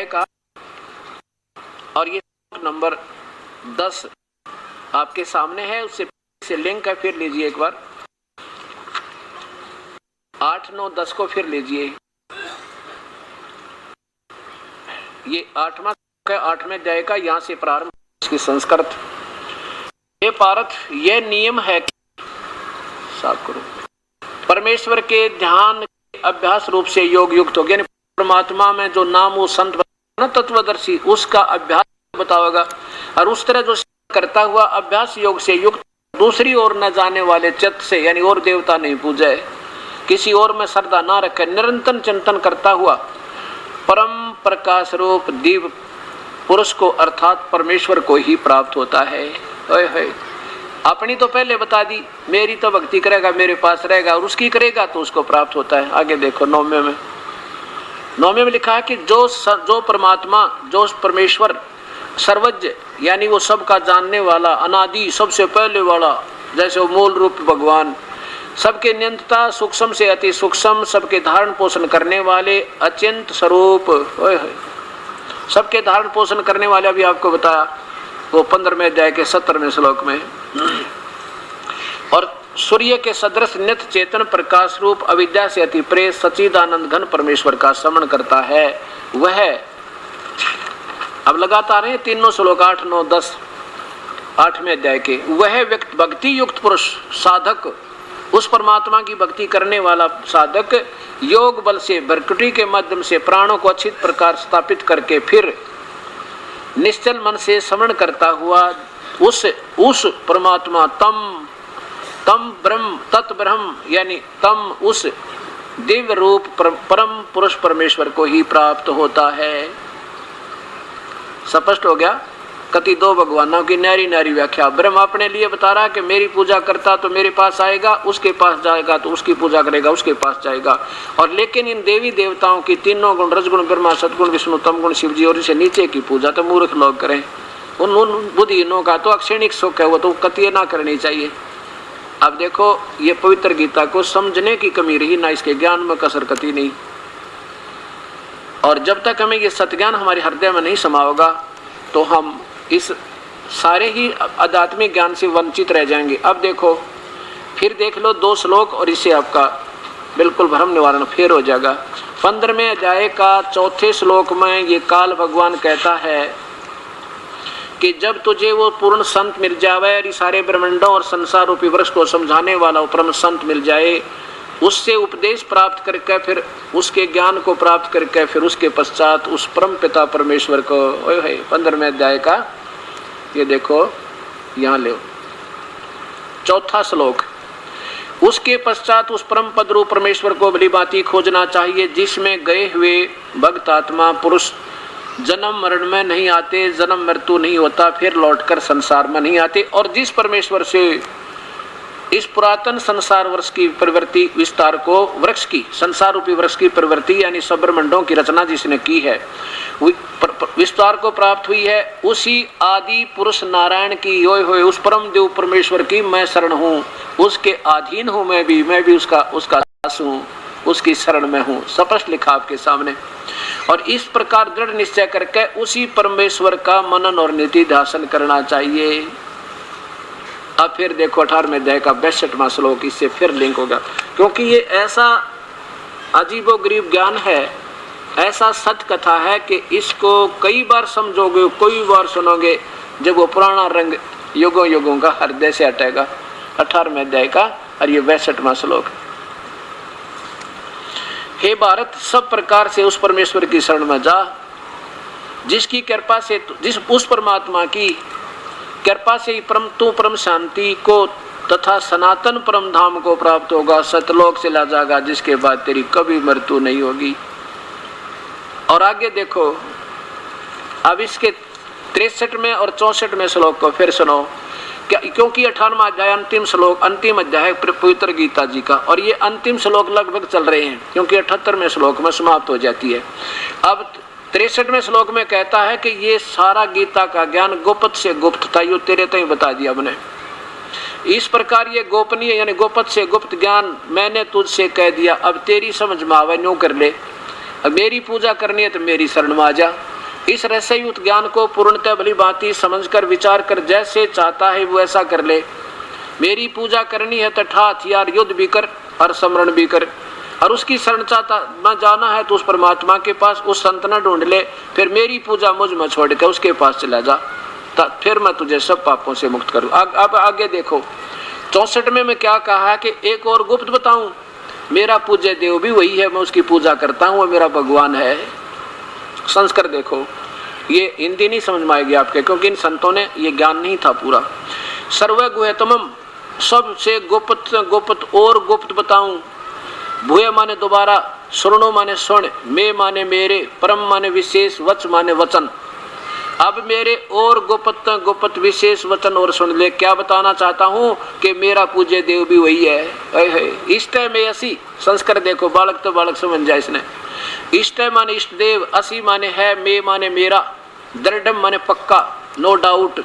का, और ये नंबर 10 आपके सामने है, उससे से लिंक है, फिर लीजिए एक बार। 8, 9, 10 को फिर लीजिए। ये 8वां है, 8वें अध्याय का, यहाँ से प्रारंभ इसकी संस्कृत। ये पारथ, ये नियम है साफ करो, परमेश्वर के ध्यान अभ्यास रूप से योग युक्त हो गया। परमात्मा में जो नाम वो संत ना तत्वदर्शी, उसका अभ्यास बताओगा, और उस तरह जो करता हुआ अभ्यास योग से युक्त दूसरी ओर न जाने वाले चित्त से, यानी और देवता नहीं पूजे, किसी और में श्रद्धा ना रखे, निरंतर चिंतन करता हुआ परम प्रकाश रूप दिव्य पुरुष को अर्थात परमेश्वर को ही प्राप्त होता है। ओए होए, अपनी तो पहले बता दी, मेरी तो भक्ति करेगा मेरे पास रहेगा, और उसकी करेगा तो उसको प्राप्त होता है। आगे देखो 9वें में लिखा है कि जो परमात्मा, जो परमेश्वर सर्वज्ञ, यानी वो सबका जानने वाला, अनादि, सबसे पहले वाला, जैसे वो मूल रूप भगवान, सबके नियंत्रता, सूक्ष्म से अति सूक्ष्म, सबके धारण पोषण करने वाले अचिंत स्वरूप, सबके धारण पोषण करने वाले, अभी आपको बताया वो 15वें अध्याय के 17वें श्लोक में। और सूर्य के सदृश नित्य चेतन प्रकाश रूप अविद्या से अति प्रेय सच्चिदानंद घन परमेश्वर का स्मरण करता है, वह अब लगातार है तीनों श्लोक 8, 9, 10 8वें अध्याय के। वह व्यक्ति भक्ति युक्त पुरुष साधक, उस परमात्मा की भक्ति करने वाला साधक योग बल से भ्रकुटी के माध्यम से प्राणों को अच्छी प्रकार स्थापित करके फिर निश्चल मन से स्मरण करता हुआ उस परमात्मा तम ब्रह्म तत्ब्रह्म, यानी तम उस दिव्य रूप परम पुरुष परमेश्वर को ही प्राप्त होता है। स्पष्ट हो गया। कति दो भगवानों की नारी नारी व्याख्या। ब्रह्म अपने लिए बता रहा कि मेरी पूजा करता तो मेरे पास आएगा, उसके पास जाएगा तो उसकी पूजा करेगा, उसके पास जाएगा। और लेकिन इन देवी देवताओं की तीनों गुण, रजगुण ब्रह्मा, सतगुण विष्णु, तम गुण शिव जी, और इसे नीचे की पूजा तो मूर्ख लोग करें। उन बुद्धिहीनों का तो अक्षणिक सुख है, वो तो कति ना करनी चाहिए। अब देखो ये पवित्र गीता को समझने की कमी रही ना, इसके ज्ञान में कसर कति नहीं। और जब तक हमें ये सत्ज्ञान हमारे हृदय में नहीं समाओगा तो हम इस सारे ही आध्यात्मिक ज्ञान से वंचित रह जाएंगे। अब देखो फिर देख लो 2 श्लोक और इससे आपका बिल्कुल भ्रम निवारण फिर हो जाएगा। 15वें अध्याय का 4थे श्लोक में ये काल भगवान कहता है कि जब तुझे वो पूर्ण संत मिल जाए और सारे ब्रह्मांडों और संसार रूपी वृक्ष को समझाने वाला परम संत मिल जाए, उससे उपदेश प्राप्त करके फिर उसके ज्ञान को प्राप्त करके फिर उसके पश्चात उस परम पिता परमेश्वर को, 15वें अध्याय का ये देखो यहाँ ले 4था श्लोक, उसके पश्चात उस परम पद रूप परमेश्वर को भली भांति खोजना चाहिए, जिसमें गए हुए भक्त आत्मा पुरुष जन्म मरण में नहीं आते, जन्म मृत्यु नहीं होता, फिर लौटकर संसार में नहीं आते, और जिस परमेश्वर से इस पुरातन संसार वर्ष की प्रवृत्ति विस्तार को, वृक्ष की, संसार रूपी वृक्ष की प्रवृत्ति यानी सब ब्रह्मांडों की रचना जिसने की है, विस्तार को प्राप्त हुई है, उसी आदि पुरुष नारायण की योय हुए उस परम देव परमेश्वर की मैं शरण हूँ, उसके अधीन हूँ मैं भी उसका दास हूँ, उसकी शरण में हूँ। स्पष्ट लिखा आपके सामने। और इस प्रकार दृढ़ निश्चय करके उसी परमेश्वर का मनन और निधि ध्यान करना चाहिए। अब फिर देखो 18वें अध्याय का 62वां श्लोक, इससे फिर लिंक होगा, क्योंकि ये ऐसा अजीबोगरीब ज्ञान है, ऐसा सत्य कथा है कि इसको कई बार समझोगे, कई बार सुनोगे, जब वो पुराना रंग युगों युगों का हृदय से हटेगा। 18वें अध्याय का और ये 62वां श्लोक। हे भारत, सब प्रकार से उस परमेश्वर की शरण में जा, जिसकी कृपा से उस परमात्मा की कृपा से ही परम शांति को तथा सनातन परम धाम को प्राप्त होगा, सतलोक से ला जाएगा, जिसके बाद तेरी कभी मृत्यु नहीं होगी। और आगे देखो, अब इसके 63वें और 64वें श्लोक को फिर सुनो, क्योंकि 18वां अध्याय अंतिम श्लोक, अंतिम अध्याय पवित्र गीता जी का, और ये अंतिम श्लोक लगभग चल रहे हैं, क्योंकि 78वें श्लोक में समाप्त हो जाती है। अब 63वें श्लोक में कहता है कि ये सारा गीता का ज्ञान गुप्त से गुप्त था, यो तेरे तय बता दिया हमने। इस प्रकार ये गोपनीय यानी गुप्त से गुप्त ज्ञान मैंने तुझसे कह दिया, अब तेरी समझ में आवे न्यू कर ले। अब मेरी पूजा करनी है तो मेरी शरण में आ जा। इस रहस्ययुक्त ज्ञान को पूर्णतः भली भांति समझकर विचार कर जैसे चाहता है वो ऐसा कर ले। मेरी पूजा करनी है तो ठा हथियार युद्ध भी कर और स्मरण भी कर, और उसकी शरण चाहता न जाना है तो उस परमात्मा के पास उस संत न ढूंढ ले, फिर मेरी पूजा मुझ में छोड़ के उसके पास चला जा, फिर मैं तुझे सब पापों से मुक्त करूं। अब आगे देखो 64 में मैं क्या कहा है कि एक और गुप्त बताऊं, मेरा पूज्य देव भी वही है, मैं उसकी पूजा करता हूं, वो मेरा भगवान है। संस्कार देखो, ये हिंदी नहीं समझ में आएगी आपके, क्योंकि इन संतों ने ये ज्ञान नहीं था पूरा। सर्वगुह्यतमम, सबसे गुप्त गुप्त और गुप्त बताऊं। भूय माने दोबारा, सुनो माने सुन, मैं माने मेरे, परम माने विशेष, वच माने वचन। अब मेरे और गुप्त गुप्त विशेष वचन और सुन ले। क्या बताना चाहता हूं कि मेरा पूज्य देव भी वही है। इष्ट में ऐसी संस्कार देखो, बालक तो बालक समझ जाए इसने। इष्ट माने इष्ट देव, असी माने है, मैं माने मेरा, दृढ़ माने पक्का, नो डाउट,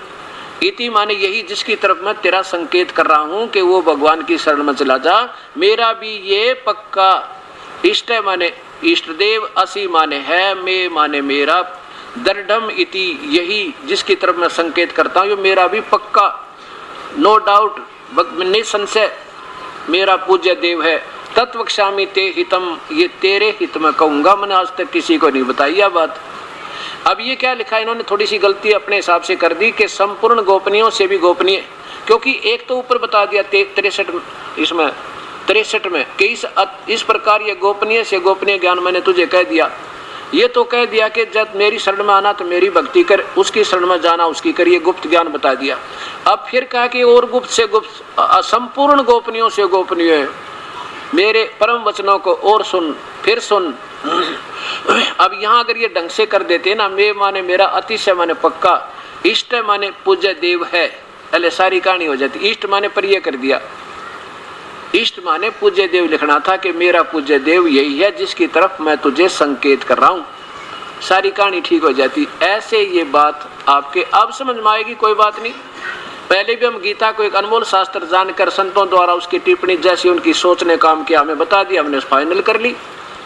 इति माने यही जिसकी तरफ मैं तेरा संकेत कर रहा हूं कि वो भगवान की शरण में चला जा। मेरा भी ये पक्का, इष्ट माने इष्ट देव, असी माने है, मैं माने मेरा, दृढ़ इति यही जिसकी तरफ मैं संकेत करता हूं, मेरा भी पक्का, नो डाउट, निसंशय मेरा पूज्य देव है। तत्वक्षामि ते हितम, ये तेरे हित में कहूंगा, मैंने आज तक किसी को नहीं बताई यह बात। अब ये क्या लिखा है, इन्होंने थोड़ी सी गलती अपने हिसाब से कर दी कि संपूर्ण गोपनीयों से भी गोपनीय, क्योंकि एक तो ऊपर बता दिया 63 में कि इस प्रकार ये गोपनीय से गोपनीय ज्ञान मैंने तुझे कह दिया। ये तो कह दिया कि जब मेरी शरण में आना तो मेरी भक्ति कर, उसकी शरण में जाना उसकी कर, ये गुप्त ज्ञान बता दिया। अब फिर कहा कि और गुप्त से गुप्त, संपूर्ण गोपनीयों से गोपनीय है, मेरे परम वचनों को और सुन, फिर सुन। अब यहाँ अगर ये ढंग से कर देते ना, मैं माने मेरा, अतिशय माने पक्का, इष्ट माने पूज्य देव है, पहले सारी कहानी हो जाती। इष्ट माने पर ये कर दिया, इष्ट माने पूज्य देव लिखना था कि मेरा पूज्य देव यही है जिसकी तरफ मैं तुझे संकेत कर रहा हूं, सारी कहानी ठीक हो जाती। ऐसे ये बात आपके अब समझ में आएगी, कोई बात नहीं। पहले भी हम गीता को एक अनमोल शास्त्र जानकर संतों द्वारा उसकी टिप्पणी जैसी उनकी सोच ने काम किया, हमें बता दिया, हमने फाइनल कर ली।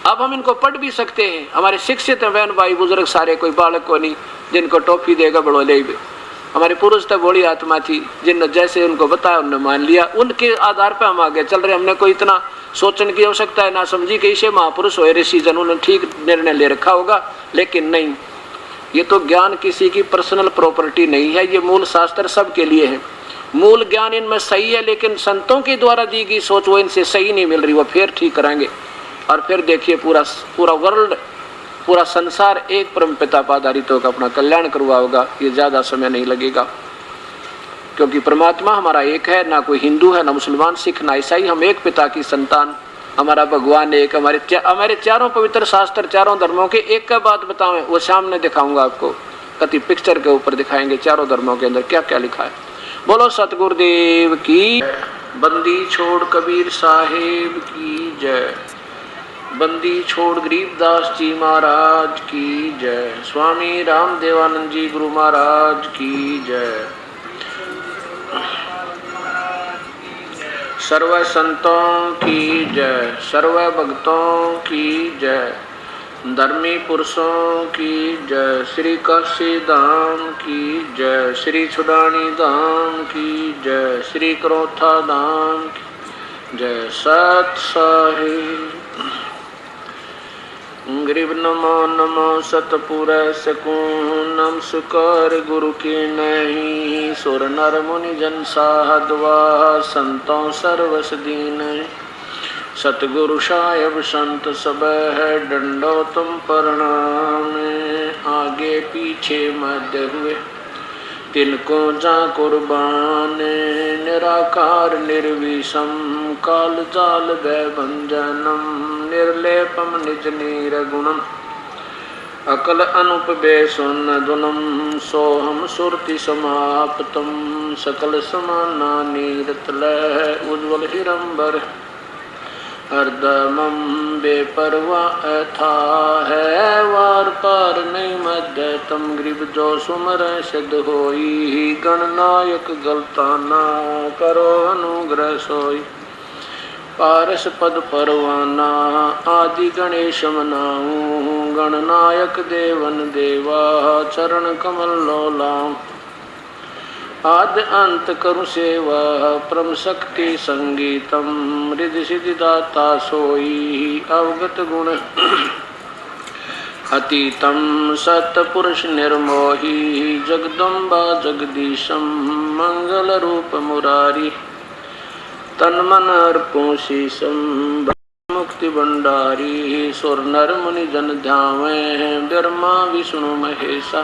अब हम इनको पढ़ भी सकते हैं, हमारे शिक्षित बहन भाई बुजुर्ग सारे, कोई बालक को नहीं जिनको टॉफी देगा बड़ोले भी। हमारे पुरुष तो बड़ी आत्मा थी, जिन जैसे उनको बताया उन्होंने मान लिया, उनके आधार पर हम आगे चल रहे। हमने कोई इतना सोचने की आवश्यकता है ना समझी कि इसे महापुरुष हो ऋषि जन, उन्होंने ठीक निर्णय ले रखा होगा, लेकिन नहीं, ये तो ज्ञान किसी की पर्सनल प्रॉपर्टी नहीं है, ये मूल शास्त्र सबके लिए है। मूल ज्ञान इनमें सही है, लेकिन संतों के द्वारा दी गई सोच वो इनसे सही नहीं मिल रही, वो फिर ठीक कराएंगे। और फिर देखिए पूरा वर्ल्ड, पूरा संसार एक परम पिता पर आधारित होकर अपना कल्याण करवाएगा। ये ज्यादा समय नहीं लगेगा, क्योंकि परमात्मा हमारा एक है, ना कोई हिंदू है, ना मुसलमान, सिख, ना ईसाई, हम एक पिता की संतान, हमारा भगवान एक। हमारे चारों पवित्र शास्त्र, चारों धर्मों के एक का बात बतावें, वो सामने दिखाऊंगा आपको, कति पिक्चर के ऊपर दिखाएंगे चारों धर्मों के अंदर क्या क्या लिखा है। बोलो सतगुरुदेव की, बंदी छोड़ कबीर साहेब की जय, बंदी छोड़ गरीबदास जी महाराज की जय, स्वामी रामदेवानंद जी गुरु महाराज की जय। सर्व संतों की जय, सर्व भक्तों की जय, धर्मी पुरुषों की जय, श्री काशी धाम की जय, श्री छुड़ानी धाम की जय, श्री करोथा धाम की जय। सत साहिब गरीब नमो नमो सतपुर सकूं, नमस्कार गुरु की नहीं, सुर नर मुनि जन साधवा, संतों सर्वस दीन। सतगुरु साहेब संत सब है, डंडो तुम प्रणाम, आगे पीछे मध्य हुए तिनको जा कुर्बान, निराकार निर्विषम, काल जाल भय भंजनम, निर्लेपम निज निर्गुणम, अकल अनुप बेसुन धुनम, सोहम सुरति समाप्तम, सकल समाना नीरतल उज्ज्वल हिरंबर, हरदमम बेपरवा अथा है, वार पार नहीं मध्य तम, गरीब जो सुमर सिद्ध होई, गणनायक गलता ना करो अनुग्रह सोई, पारस पद परवाना आदि गणेश मनाऊं गणनायक देवन देवा चरण कमल लोलाम आद अंत करु सेवा परम शक्ति संगीतम रिद्धि सिद्धि दाता सोई अवगत गुण अतीतम सतपुरुष निर्मोही जगदम्बा जगदीशम मंगल रूप मुरारी तन मन अर्पो शीशम मुक्ति भंडारी सुर नर मुनि जन ध्यावे ब्रह्मा विष्णु महेशा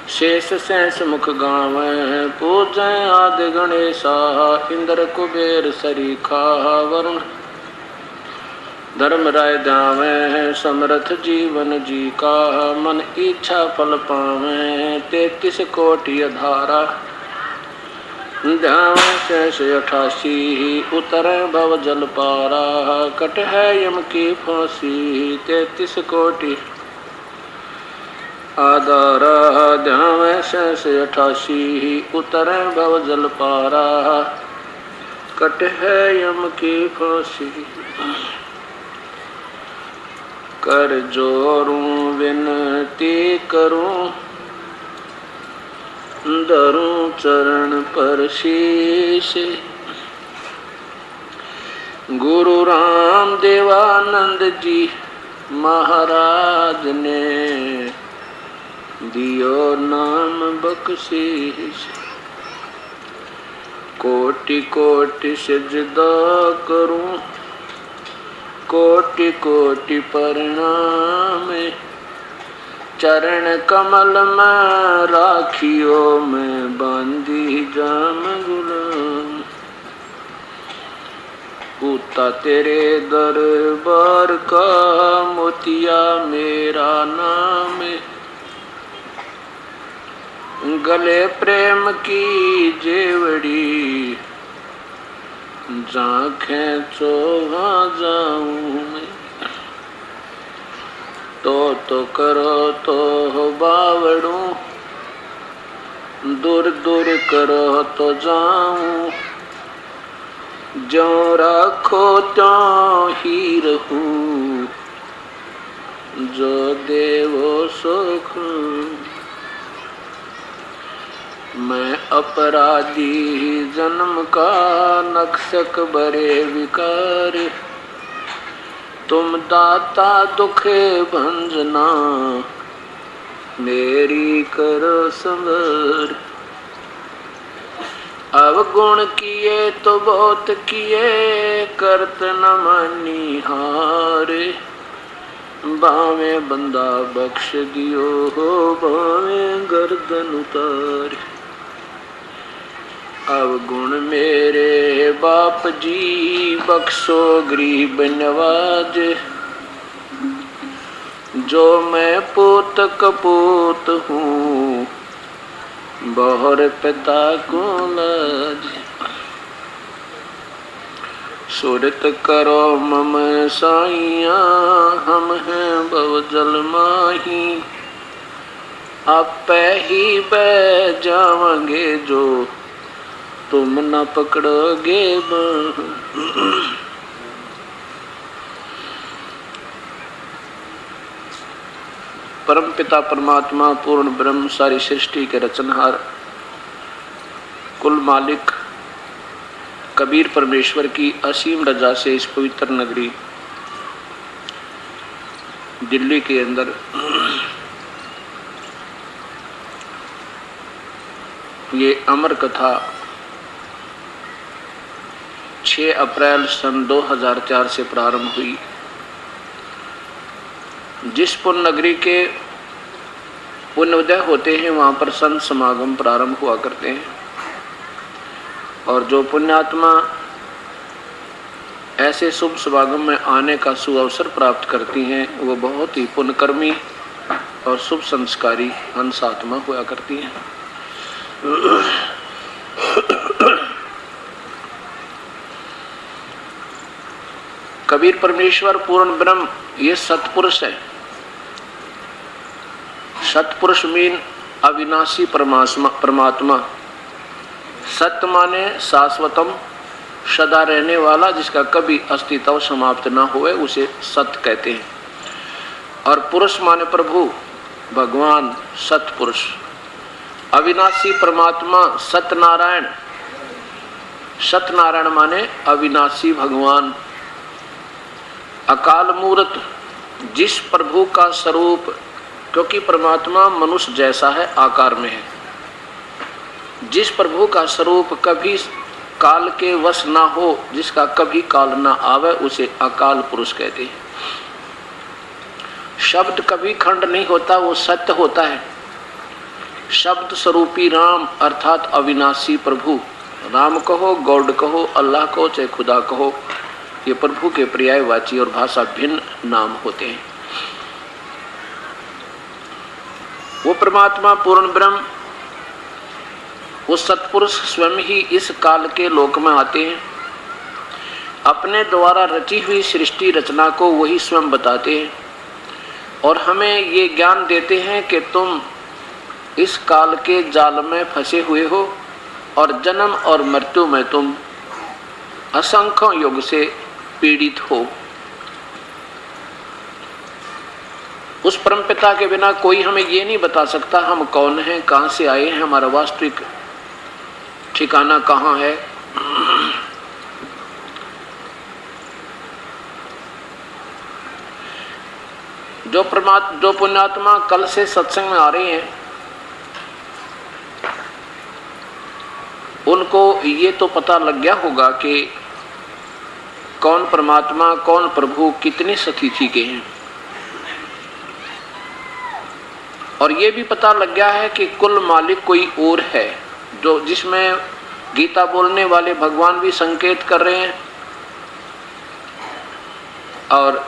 शेष शेष मुख गावे पूजय आदि गणेशा इंद्र कुबेर सरीखा वरुण धर्म राय ध्यावे समर्थ जीवन जी का मन इच्छा फल पावे 33 कोटि अधारा ध्यावे शेष 88 उतरे भव जल पारा कट है यम की फांसी 33 कोटि आधारा ध्यावे शेष 88 उतरे भव जल पारा कट है यम की फांसी कर जोरूं विनती करूं धरूं चरण पर शीश गुरु राम देवानंद जी महाराज ने दियो नाम बख्शीश कोटि कोटि सिजदा करूं कोटि कोटि प्रणाम चरण कमल में राखियो में बांधी जाम गुलाम पूता तेरे दरबार का मोतिया मेरा नाम गले प्रेम की जेवड़ी जांखें चोहा जाऊं मैं तो करो तो बावड़ू दूर दूर करो तो जाऊं जो रखो तो ही रहूं जो देवो सुख मैं अपराधी जन्म का नक्शक बरे विकार तुम दाता दुखे भंजना मेरी करो संवर अवगुण किए तो बहुत किए करत न मानी हारे बावे बंदा बख्श दियो हो बावे गर्दन उतार अवगुण मेरे बाप जी बख्शो गरीब नवाज जो मैं पूत कपूत हूँ बहुर पिता को लाज सुरत करो मम साइया हम हैं बहुजल माही आप ही बह जावांगे जो तुम न पकड़ोगे परम पिता परमात्मा पूर्ण ब्रह्म सारी सृष्टि के रचनहार कुल मालिक कबीर परमेश्वर की असीम रजा से इस पवित्र नगरी दिल्ली के अंदर ये अमर कथा 6 अप्रैल सन 2004 से प्रारंभ हुई। जिस पुण्य नगरी के पुण्योदय होते हैं वहाँ पर संत समागम प्रारंभ हुआ करते हैं और जो पुण्यात्मा ऐसे शुभ समागम में आने का सुअवसर प्राप्त करती हैं वो बहुत ही पुण्यकर्मी और शुभ संस्कारी हंस आत्मा हुआ करती हैं। कबीर परमेश्वर पूर्ण ब्रह्म ये सतपुरुष है। सतपुरुष मीन अविनाशी परमात्मा। सत्य माने शाश्वतम सदा रहने वाला, जिसका कभी अस्तित्व समाप्त न हुए, उसे सत कहते हैं। और पुरुष माने प्रभु, भगवान, सतपुरुष, अविनाशी परमात्मा, सत्यनारायण। सत्यनारायण माने अविनाशी भगवान। अकाल मूर्त, जिस प्रभु का स्वरूप, क्योंकि परमात्मा मनुष्य जैसा है, आकार में है, जिस प्रभु का स्वरूप कभी काल के वश ना हो, जिसका कभी काल ना आवे, उसे अकाल पुरुष कहते हैं। शब्द कभी खंड नहीं होता, वो सत्य होता है। शब्द स्वरूपी राम अर्थात अविनाशी प्रभु, राम कहो, गॉड कहो, अल्लाह कहो, चाहे खुदा कहो, ये प्रभु के पर्यायवाची और भाषा भिन्न नाम होते हैं। वो परमात्मा पूर्ण ब्रह्म, वो सत्पुरुष स्वयं ही इस काल के लोक में आते हैं। अपने द्वारा रची हुई सृष्टि रचना को वही स्वयं बताते हैं और हमें ये ज्ञान देते हैं कि तुम इस काल के जाल में फंसे हुए हो और जन्म और मृत्यु में तुम असंख्य युग से पीड़ित हो। उस परमपिता के बिना कोई हमें ये नहीं बता सकता हम कौन हैं, कहाँ से आए हैं, हमारा वास्तविक ठिकाना कहाँ है। जो पुण्यात्मा कल से सत्संग में आ रहे हैं, उनको ये तो पता लग गया होगा कि कौन परमात्मा, कौन प्रभु, कितने सतिथि के हैं। और ये भी पता लग गया है कि कुल मालिक कोई और है, जो जिसमें गीता बोलने वाले भगवान भी संकेत कर रहे हैं और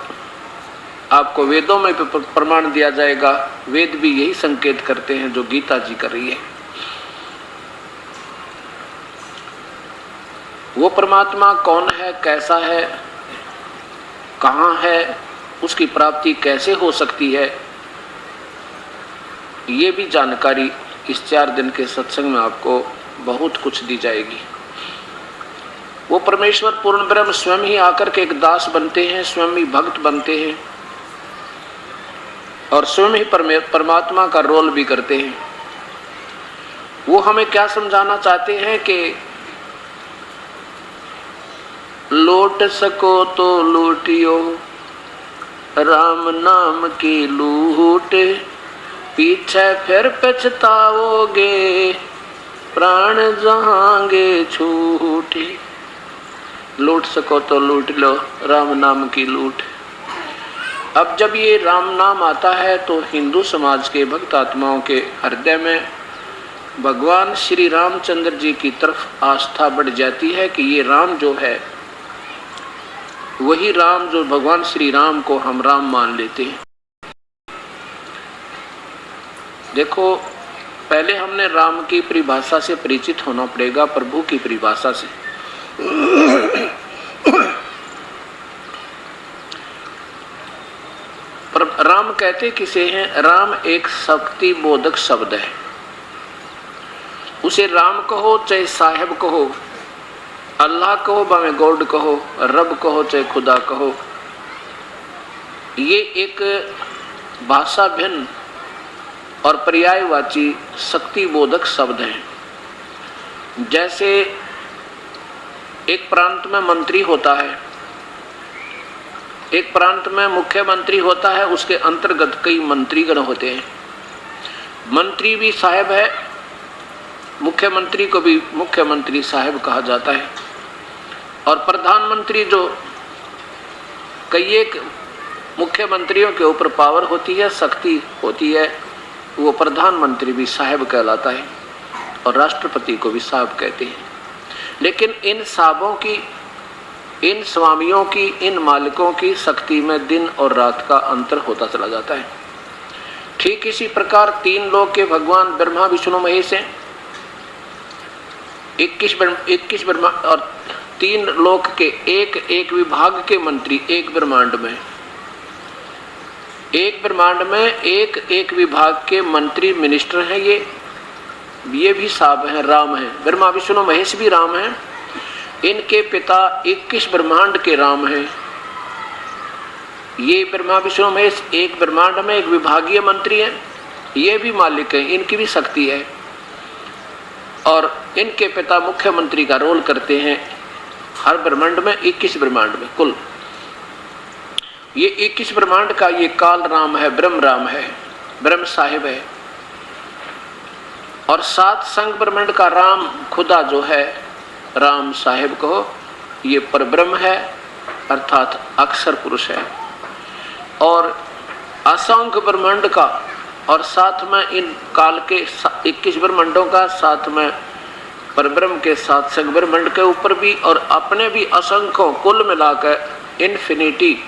आपको वेदों में प्रमाण दिया जाएगा। वेद भी यही संकेत करते हैं जो गीता जी कर रही है। वो परमात्मा कौन है, कैसा है, कहाँ है, उसकी प्राप्ति कैसे हो सकती है, ये भी जानकारी इस 4 दिन के सत्संग में आपको बहुत कुछ दी जाएगी। वो परमेश्वर पूर्ण ब्रह्म स्वयं ही आकर के एक दास बनते हैं, स्वयं ही भक्त बनते हैं और स्वयं ही परमात्मा का रोल भी करते हैं। वो हमें क्या समझाना चाहते हैं कि लौट सको तो लूटियो, राम नाम की लूट, पीछे फिर पछताओगे, प्राण जहांगे छूटे। लूट सको तो लूट लो, राम नाम की लूट। अब जब ये राम नाम आता है तो हिंदू समाज के भक्त आत्माओं के हृदय में भगवान श्री रामचंद्र जी की तरफ आस्था बढ़ जाती है कि ये राम जो है वही राम जो भगवान श्री राम को हम राम मान लेते हैं। देखो, पहले हमने राम की परिभाषा से परिचित होना पड़ेगा, प्रभु की परिभाषा से। राम कहते किसे हैं? राम एक शक्ति बोधक शब्द है। उसे राम कहो चाहे साहेब कहो, अल्लाह कहो भावे गॉड कहो, रब कहो चाहे खुदा कहो, ये एक भाषा भिन्न और पर्यायवाची शक्ति बोधक शब्द है। जैसे एक प्रांत में मंत्री होता है, एक प्रांत में मुख्यमंत्री होता है, उसके अंतर्गत कई मंत्रीगण होते हैं। मंत्री भी साहेब है, मुख्यमंत्री को भी मुख्यमंत्री साहेब कहा जाता है। और प्रधानमंत्री जो कई एक मुख्यमंत्रियों के ऊपर पावर होती है, शक्ति होती है, वो प्रधानमंत्री भी साहेब कहलाता है और राष्ट्रपति को भी साहब कहते हैं। लेकिन इन साहबों की, इन स्वामियों की, इन मालिकों की शक्ति में दिन और रात का अंतर होता चला जाता है। ठीक इसी प्रकार 3 लोक के भगवान ब्रह्मा विष्णु महेश हैं। 21 ब्रह्मा और 3 लोक के एक विभाग के मंत्री एक ब्रह्मांड में, एक ब्रह्मांड में एक विभाग के मंत्री मिनिस्टर हैं। ये भी साहब हैं, राम हैं। ब्रह्मा विष्णु महेश भी राम हैं इनके पिता 21 ब्रह्मांड के राम हैं। ये ब्रह्मा विष्णु महेश एक ब्रह्मांड में एक विभागीय मंत्री हैं, ये भी मालिक हैं, इनकी भी शक्ति है। और इनके पिता मुख्यमंत्री का रोल करते हैं हर ब्रह्मांड में, 21 ब्रह्मांड में कुल। ये 21 ब्रह्मांड का ये काल राम है, ब्रह्म राम है, ब्रह्म साहिब है। और 7 संग ब्रह्मांड का राम खुदा जो है राम साहिब को, ये परब्रह्म है अर्थात अक्षर पुरुष है। और असंख्य ब्रह्मांड का और साथ में इन काल के 21 ब्रह्मांडों का, साथ में परब्रह्म के 7 संग ब्रह्मांड के ऊपर भी, और अपने भी असंख्यों कुल मिलाकर इन्फिनिटी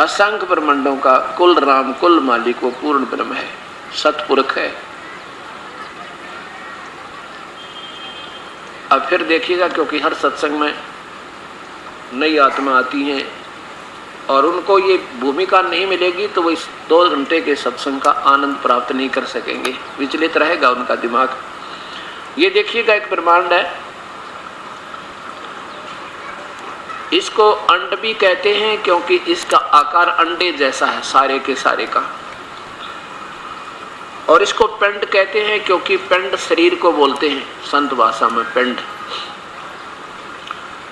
असंख्य ब्रह्मांडों का कुल राम, कुल मालिक वो पूर्ण ब्रह्म है, सतपुरुष है। अब फिर देखिएगा, क्योंकि हर सत्संग में नई आत्मा आती हैं और उनको ये भूमिका नहीं मिलेगी तो वो इस 2 घंटे के सत्संग का आनंद प्राप्त नहीं कर सकेंगे, विचलित रहेगा उनका दिमाग। ये देखिएगा एक ब्रह्मांड है, इसको अंड भी कहते हैं क्योंकि इसका आकार अंडे जैसा है सारे के सारे का। और इसको पिंड कहते हैं क्योंकि पिंड शरीर को बोलते हैं संत भाषा में, पिंड।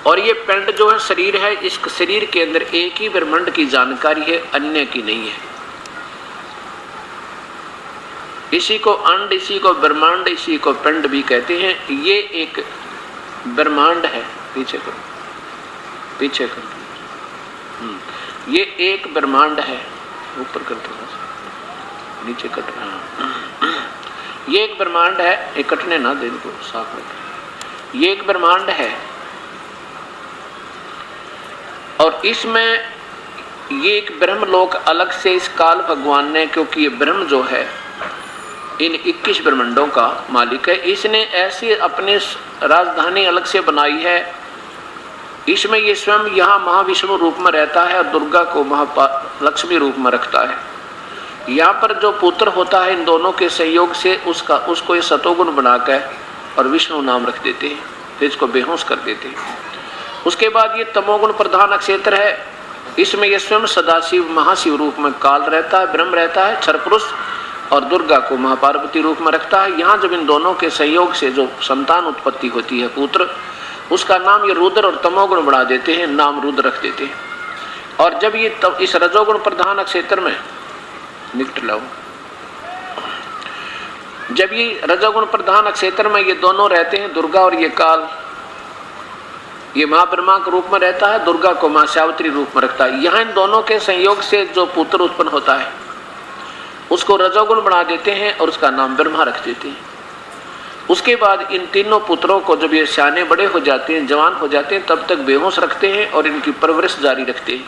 और ये पिंड जो है शरीर है, इस शरीर के अंदर एक ही ब्रह्मांड की जानकारी है, अन्य की नहीं है। इसी को अंड, इसी को ब्रह्मांड, इसी को पिंड भी कहते हैं। ये एक ब्रह्मांड है, पीछे करो, पीछे करो। ये एक ब्रह्मांड है, ऊपर कर दो, नीचे कट रहा। ये एक ब्रह्मांड है, ये कटने ना दे, इनको साफ रखें। ये एक ब्रह्मांड है और इसमें ये एक ब्रह्मलोक अलग से इस काल भगवान ने, क्योंकि ये ब्रह्म जो है इन 21 ब्रह्मांडों का मालिक है, इसने ऐसी अपनी राजधानी अलग से बनाई है। इसमें ये स्वयं यहाँ महाविष्णु रूप में रहता है और दुर्गा को महालक्ष्मी रूप में रखता है। यहाँ पर जो पुत्र होता है इन दोनों के सहयोग से उसको ये सतोगुण बनाकर और विष्णु नाम रख देते हैं, फिर इसको बेहोश कर देते हैं। उसके बाद ये तमोगुण प्रधान क्षेत्र है, इसमें ये स्वयं सदाशिव महाशिव रूप में काल रहता है, ब्रह्म रहता है, क्षर पुरुष, और दुर्गा को महापार्वती रूप में रखता है। यहाँ जब इन दोनों के सहयोग से जो संतान उत्पत्ति होती है पुत्र, उसका नाम ये रुद्र और तमोगुण बढ़ा देते हैं, नाम रुद्र रख देते हैं। और जब ये इस रजोगुण प्रधान क्षेत्र में निकट लाओ, जब ये रजोगुण प्रधान क्षेत्र में ये दोनों रहते हैं, दुर्गा और ये काल, ये माँ ब्रह्मा के रूप में रहता है, दुर्गा को माँ सावित्री रूप में रखता है। यहाँ इन दोनों के संयोग से जो पुत्र उत्पन्न होता है उसको रजोगुण बना देते हैं और उसका नाम ब्रह्मा रख देते हैं। उसके बाद इन तीनों पुत्रों को जब ये सियाने बड़े हो जाते हैं, जवान हो जाते हैं, तब तक बेहोश रखते हैं और इनकी परवरिश जारी रखते हैं।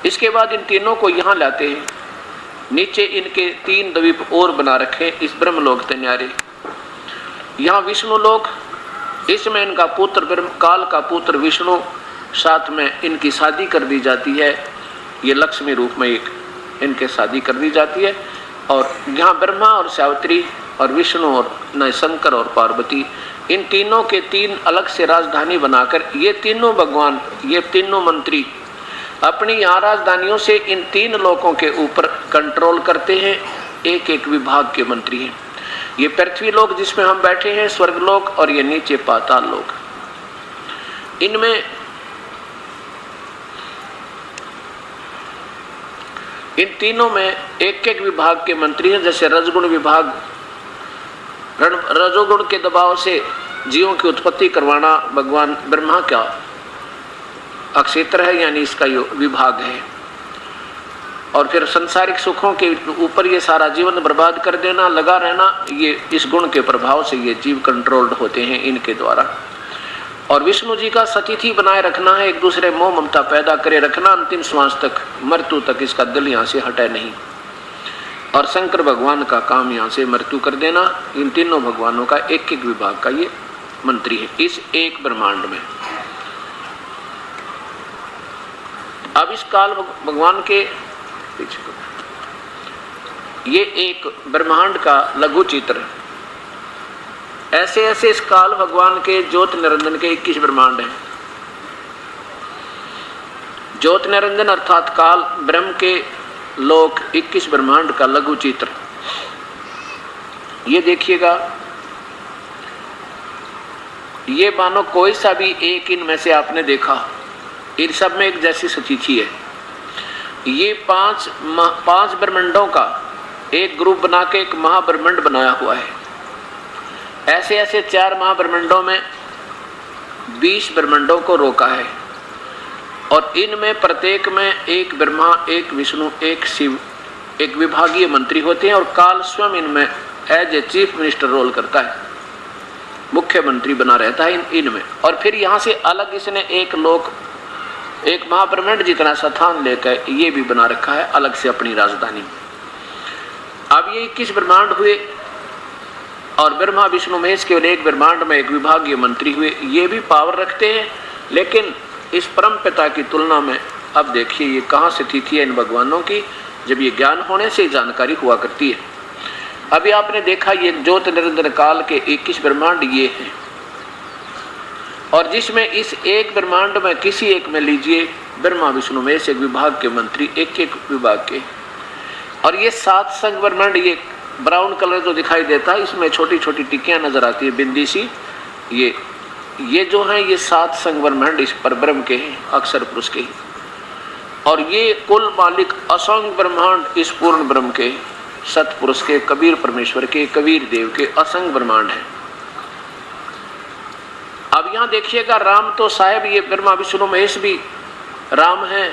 इसके बाद इन तीनों को यहाँ लाते हैं, नीचे इनके 3 द्वीप और बना रखे इस ब्रह्मलोक तन्यारे। यहाँ विष्णु लोक, इसमें इनका पुत्र ब्रह्म काल का पुत्र विष्णु, साथ में इनकी शादी कर दी जाती है, ये लक्ष्मी रूप में एक इनके शादी कर दी जाती है। और यहाँ ब्रह्मा और सावित्री और विष्णु और न शंकर और पार्वती, इन तीनों के 3 अलग से राजधानी बनाकर ये तीनों भगवान, ये तीनों मंत्री अपनी यहाँ राजधानियों से इन 3 लोकों के ऊपर कंट्रोल करते हैं। एक एक विभाग के मंत्री हैं। ये पृथ्वी लोक जिसमें हम बैठे हैं, स्वर्ग लोक, और ये नीचे पाताल लोक। इनमें इन तीनों में एक एक विभाग के मंत्री हैं। जैसे रजगुण विभाग, रजोगुण के दबाव से जीवों की उत्पत्ति करवाना भगवान ब्रह्मा का क्षेत्र है, यानी इसका विभाग है। और फिर संसारिक सुखों के ऊपर ये सारा जीवन बर्बाद कर देना, लगा रहना, ये इस गुण के प्रभाव से ये जीव कंट्रोल्ड होते हैं इनके द्वारा। और विष्णु जी का सतिथि बनाए रखना है, एक दूसरे मोह ममता पैदा करे रखना, अंतिम श्वास तक, मृत्यु तक इसका दिल यहाँ से हटे नहीं। और शंकर भगवान का काम यहाँ से मृत्यु कर देना। इन तीनों भगवानों का एक एक विभाग का ये मंत्री है इस एक ब्रह्मांड में। अब इस काल भगवान के पीछे ये एक ब्रह्मांड का लघु चित्र, ऐसे ऐसे इस काल भगवान के ज्योत निरंजन के 21 ब्रह्मांड हैं। ज्योत निरंजन अर्थात काल ब्रह्म के लोक 21 ब्रह्मांड का लघु चित्र। ये देखिएगा, ये मानो कोई सा भी एक इनमें से आपने देखा, इन सब में एक जैसी सतीथि है। ये पांच ब्रह्मांडों का एक ग्रुप बना के एक महाब्रह्मांड बनाया हुआ है। ऐसे ऐसे 4 महाब्रह्मांडों में 20 ब्रह्मांडों को रोका है और इनमें प्रत्येक में एक ब्रह्मा, एक विष्णु, एक शिव, एक विभागीय मंत्री होते हैं और काल स्वयं इनमें as a chief minister role करता है, मुख्यमंत्री बना रहता है इनमें। और फिर यहाँ से अलग इसने एक लोक, एक महाब्रह्मांड जितना स्थान लेकर ये भी बना रखा है अलग से अपनी राजधानी। अब ये 21 ब्रह्मांड हुए और ब्रह्मा विष्णु महेश केवल एक ब्रह्मांड में एक विभागीय मंत्री हुए। ये भी पावर रखते हैं, लेकिन इस परम पिता की तुलना में अब देखिए ये कहाँ से स्थिति है इन भगवानों की, जब ये ज्ञान होने से जानकारी हुआ करती है। अभी आपने देखा ये ज्योत निरंजन काल के 21 ब्रह्मांड ये हैं, और जिसमें इस एक ब्रह्मांड में किसी एक में लीजिए ब्रह्मा विष्णु महेश एक विभाग के मंत्री, एक एक विभाग के। और ये 7 संग ब्रह्मांड, ये ब्राउन कलर जो दिखाई देता है इसमें छोटी छोटी टिक्कियां नजर आती है, बिंदी सी, ये जो है ये 7 संग ब्रह्मांड इस पर ब्रह्म के हैं, अक्षर पुरुष के। और ये कुल मालिक असंग ब्रह्मांड इस पूर्ण ब्रह्म के, सतपुरुष के, कबीर परमेश्वर के, कबीर देव के असंग ब्रह्मांड है। अब यहाँ देखिएगा, राम तो साहेब ये ब्रह्मा विष्णु महेश भी राम हैं,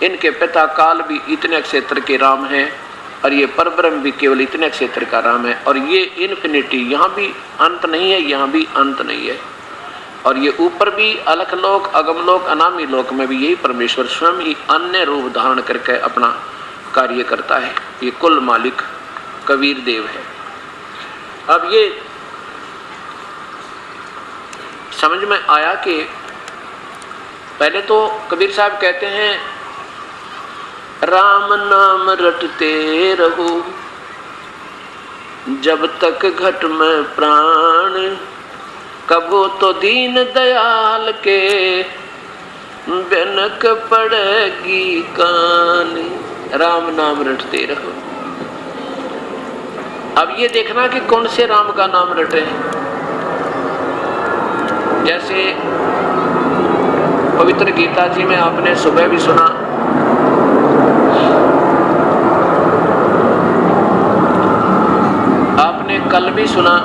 इनके पिता काल भी इतने क्षेत्र के राम हैं, और ये परब्रह्म भी केवल इतने क्षेत्र का राम है। और ये इन्फिनिटी, यहाँ भी अंत नहीं है, यहाँ भी अंत नहीं है। और ये ऊपर भी अलख लोक, अगम लोक, अनामी लोक में भी यही परमेश्वर स्वयं ही अन्य रूप धारण करके अपना कार्य करता है। ये कुल मालिक कबीर देव है। अब ये समझ में आया कि पहले तो कबीर साहब कहते हैं राम नाम रटते रहो जब तक घट में प्राण, कबो तो दीन दयाल के बेनक पड़ेगी कान। राम नाम रटते रहो। अब ये देखना कि कौन से राम का नाम रटे। जैसे पवित्र गीता जी में आपने सुबह भी सुना, आपने कल भी सुना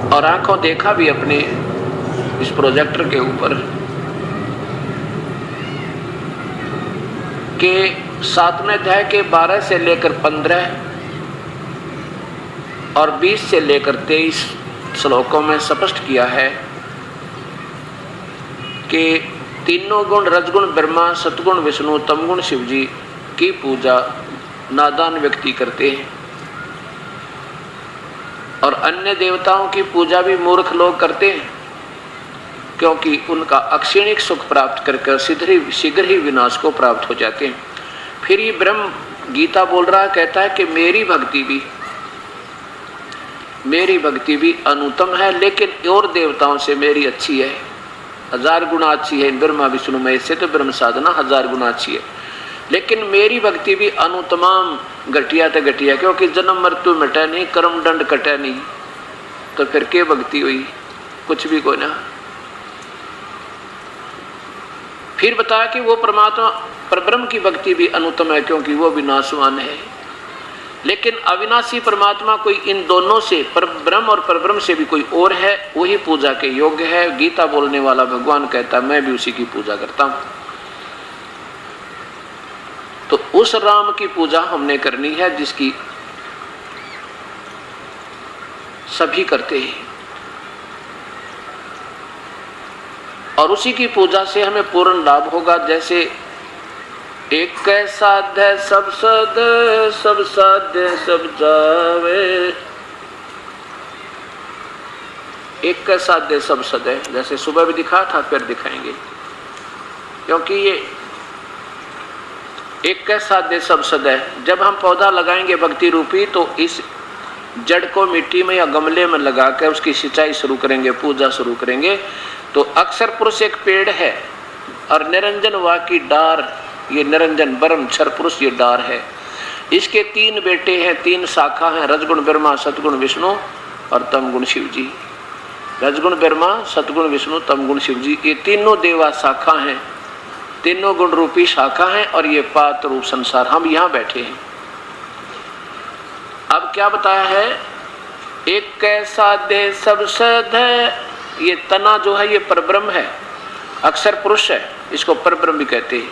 और आंखों देखा भी अपने इस प्रोजेक्टर के ऊपर के 7वें अध्याय के 12 से लेकर 15 और 20 से लेकर 23 श्लोकों में स्पष्ट किया है कि तीनों गुण रजगुण ब्रह्मा, सतगुण विष्णु, तमगुण शिव जी की पूजा नादान व्यक्ति करते हैं, और अन्य देवताओं की पूजा भी मूर्ख लोग करते हैं, क्योंकि उनका अक्षणिक सुख प्राप्त करके शीघ्र ही विनाश को प्राप्त हो जाते हैं। फिर ये ब्रह्म गीता बोल रहा है, कहता है कि मेरी भक्ति भी अनुत्तम है, लेकिन और देवताओं से मेरी अच्छी है, 1000 गुना अच्छी है। ब्रह्मा विष्णु महेश से तो ब्रह्म साधना 1000 गुना अच्छी है, लेकिन मेरी भक्ति भी अनुतमाम घटिया तो घटिया, क्योंकि जन्म मृत्यु मिटे नहीं, कर्म दंड कटे नहीं, तो फिर क्या भक्ति हुई? कुछ भी कोई ना। फिर बताया कि वो परमात्मा परब्रह्म की भक्ति भी अनुत्तम है, क्योंकि वो विनाशवान है। लेकिन अविनाशी परमात्मा कोई इन दोनों से, परब्रह्म और परब्रह्म से भी कोई और है, वही पूजा के योग्य है। गीता बोलने वाला भगवान कहता है मैं भी उसी की पूजा करता हूं। तो उस राम की पूजा हमने करनी है जिसकी सभी करते हैं, और उसी की पूजा से हमें पूर्ण लाभ होगा। जैसे एक साध्य सब सद, सब साध्य सब जावे, एक साध्य सब सद है। जैसे सुबह भी दिखा था, फिर दिखाएंगे, क्योंकि ये एक साध्य सब सद है। जब हम पौधा लगाएंगे भक्ति रूपी, तो इस जड़ को मिट्टी में या गमले में लगा कर उसकी सिंचाई शुरू करेंगे, पूजा शुरू करेंगे, तो अक्षर पुरुष एक पेड़ है और निरंजन वा की डार, ये निरंजन ब्रह्म क्षर पुरुष ये डार है। इसके 3 बेटे हैं, 3 शाखा हैं, रजगुण ब्रह्मा, सतगुण विष्णु और तमगुण शिव जी। रजगुण ब्रह्मा, सतगुण विष्णु, तमगुण शिव जी, ये तीनों देवा शाखा हैं, तीनों गुण रूपी शाखा हैं और ये पात रूप संसार, हम यहाँ बैठे हैं। अब क्या बताया है, एक कैसा दे सब सद है, ये तना जो है ये परब्रह्म है, अक्षर पुरुष है, इसको परब्रह्म भी कहते हैं।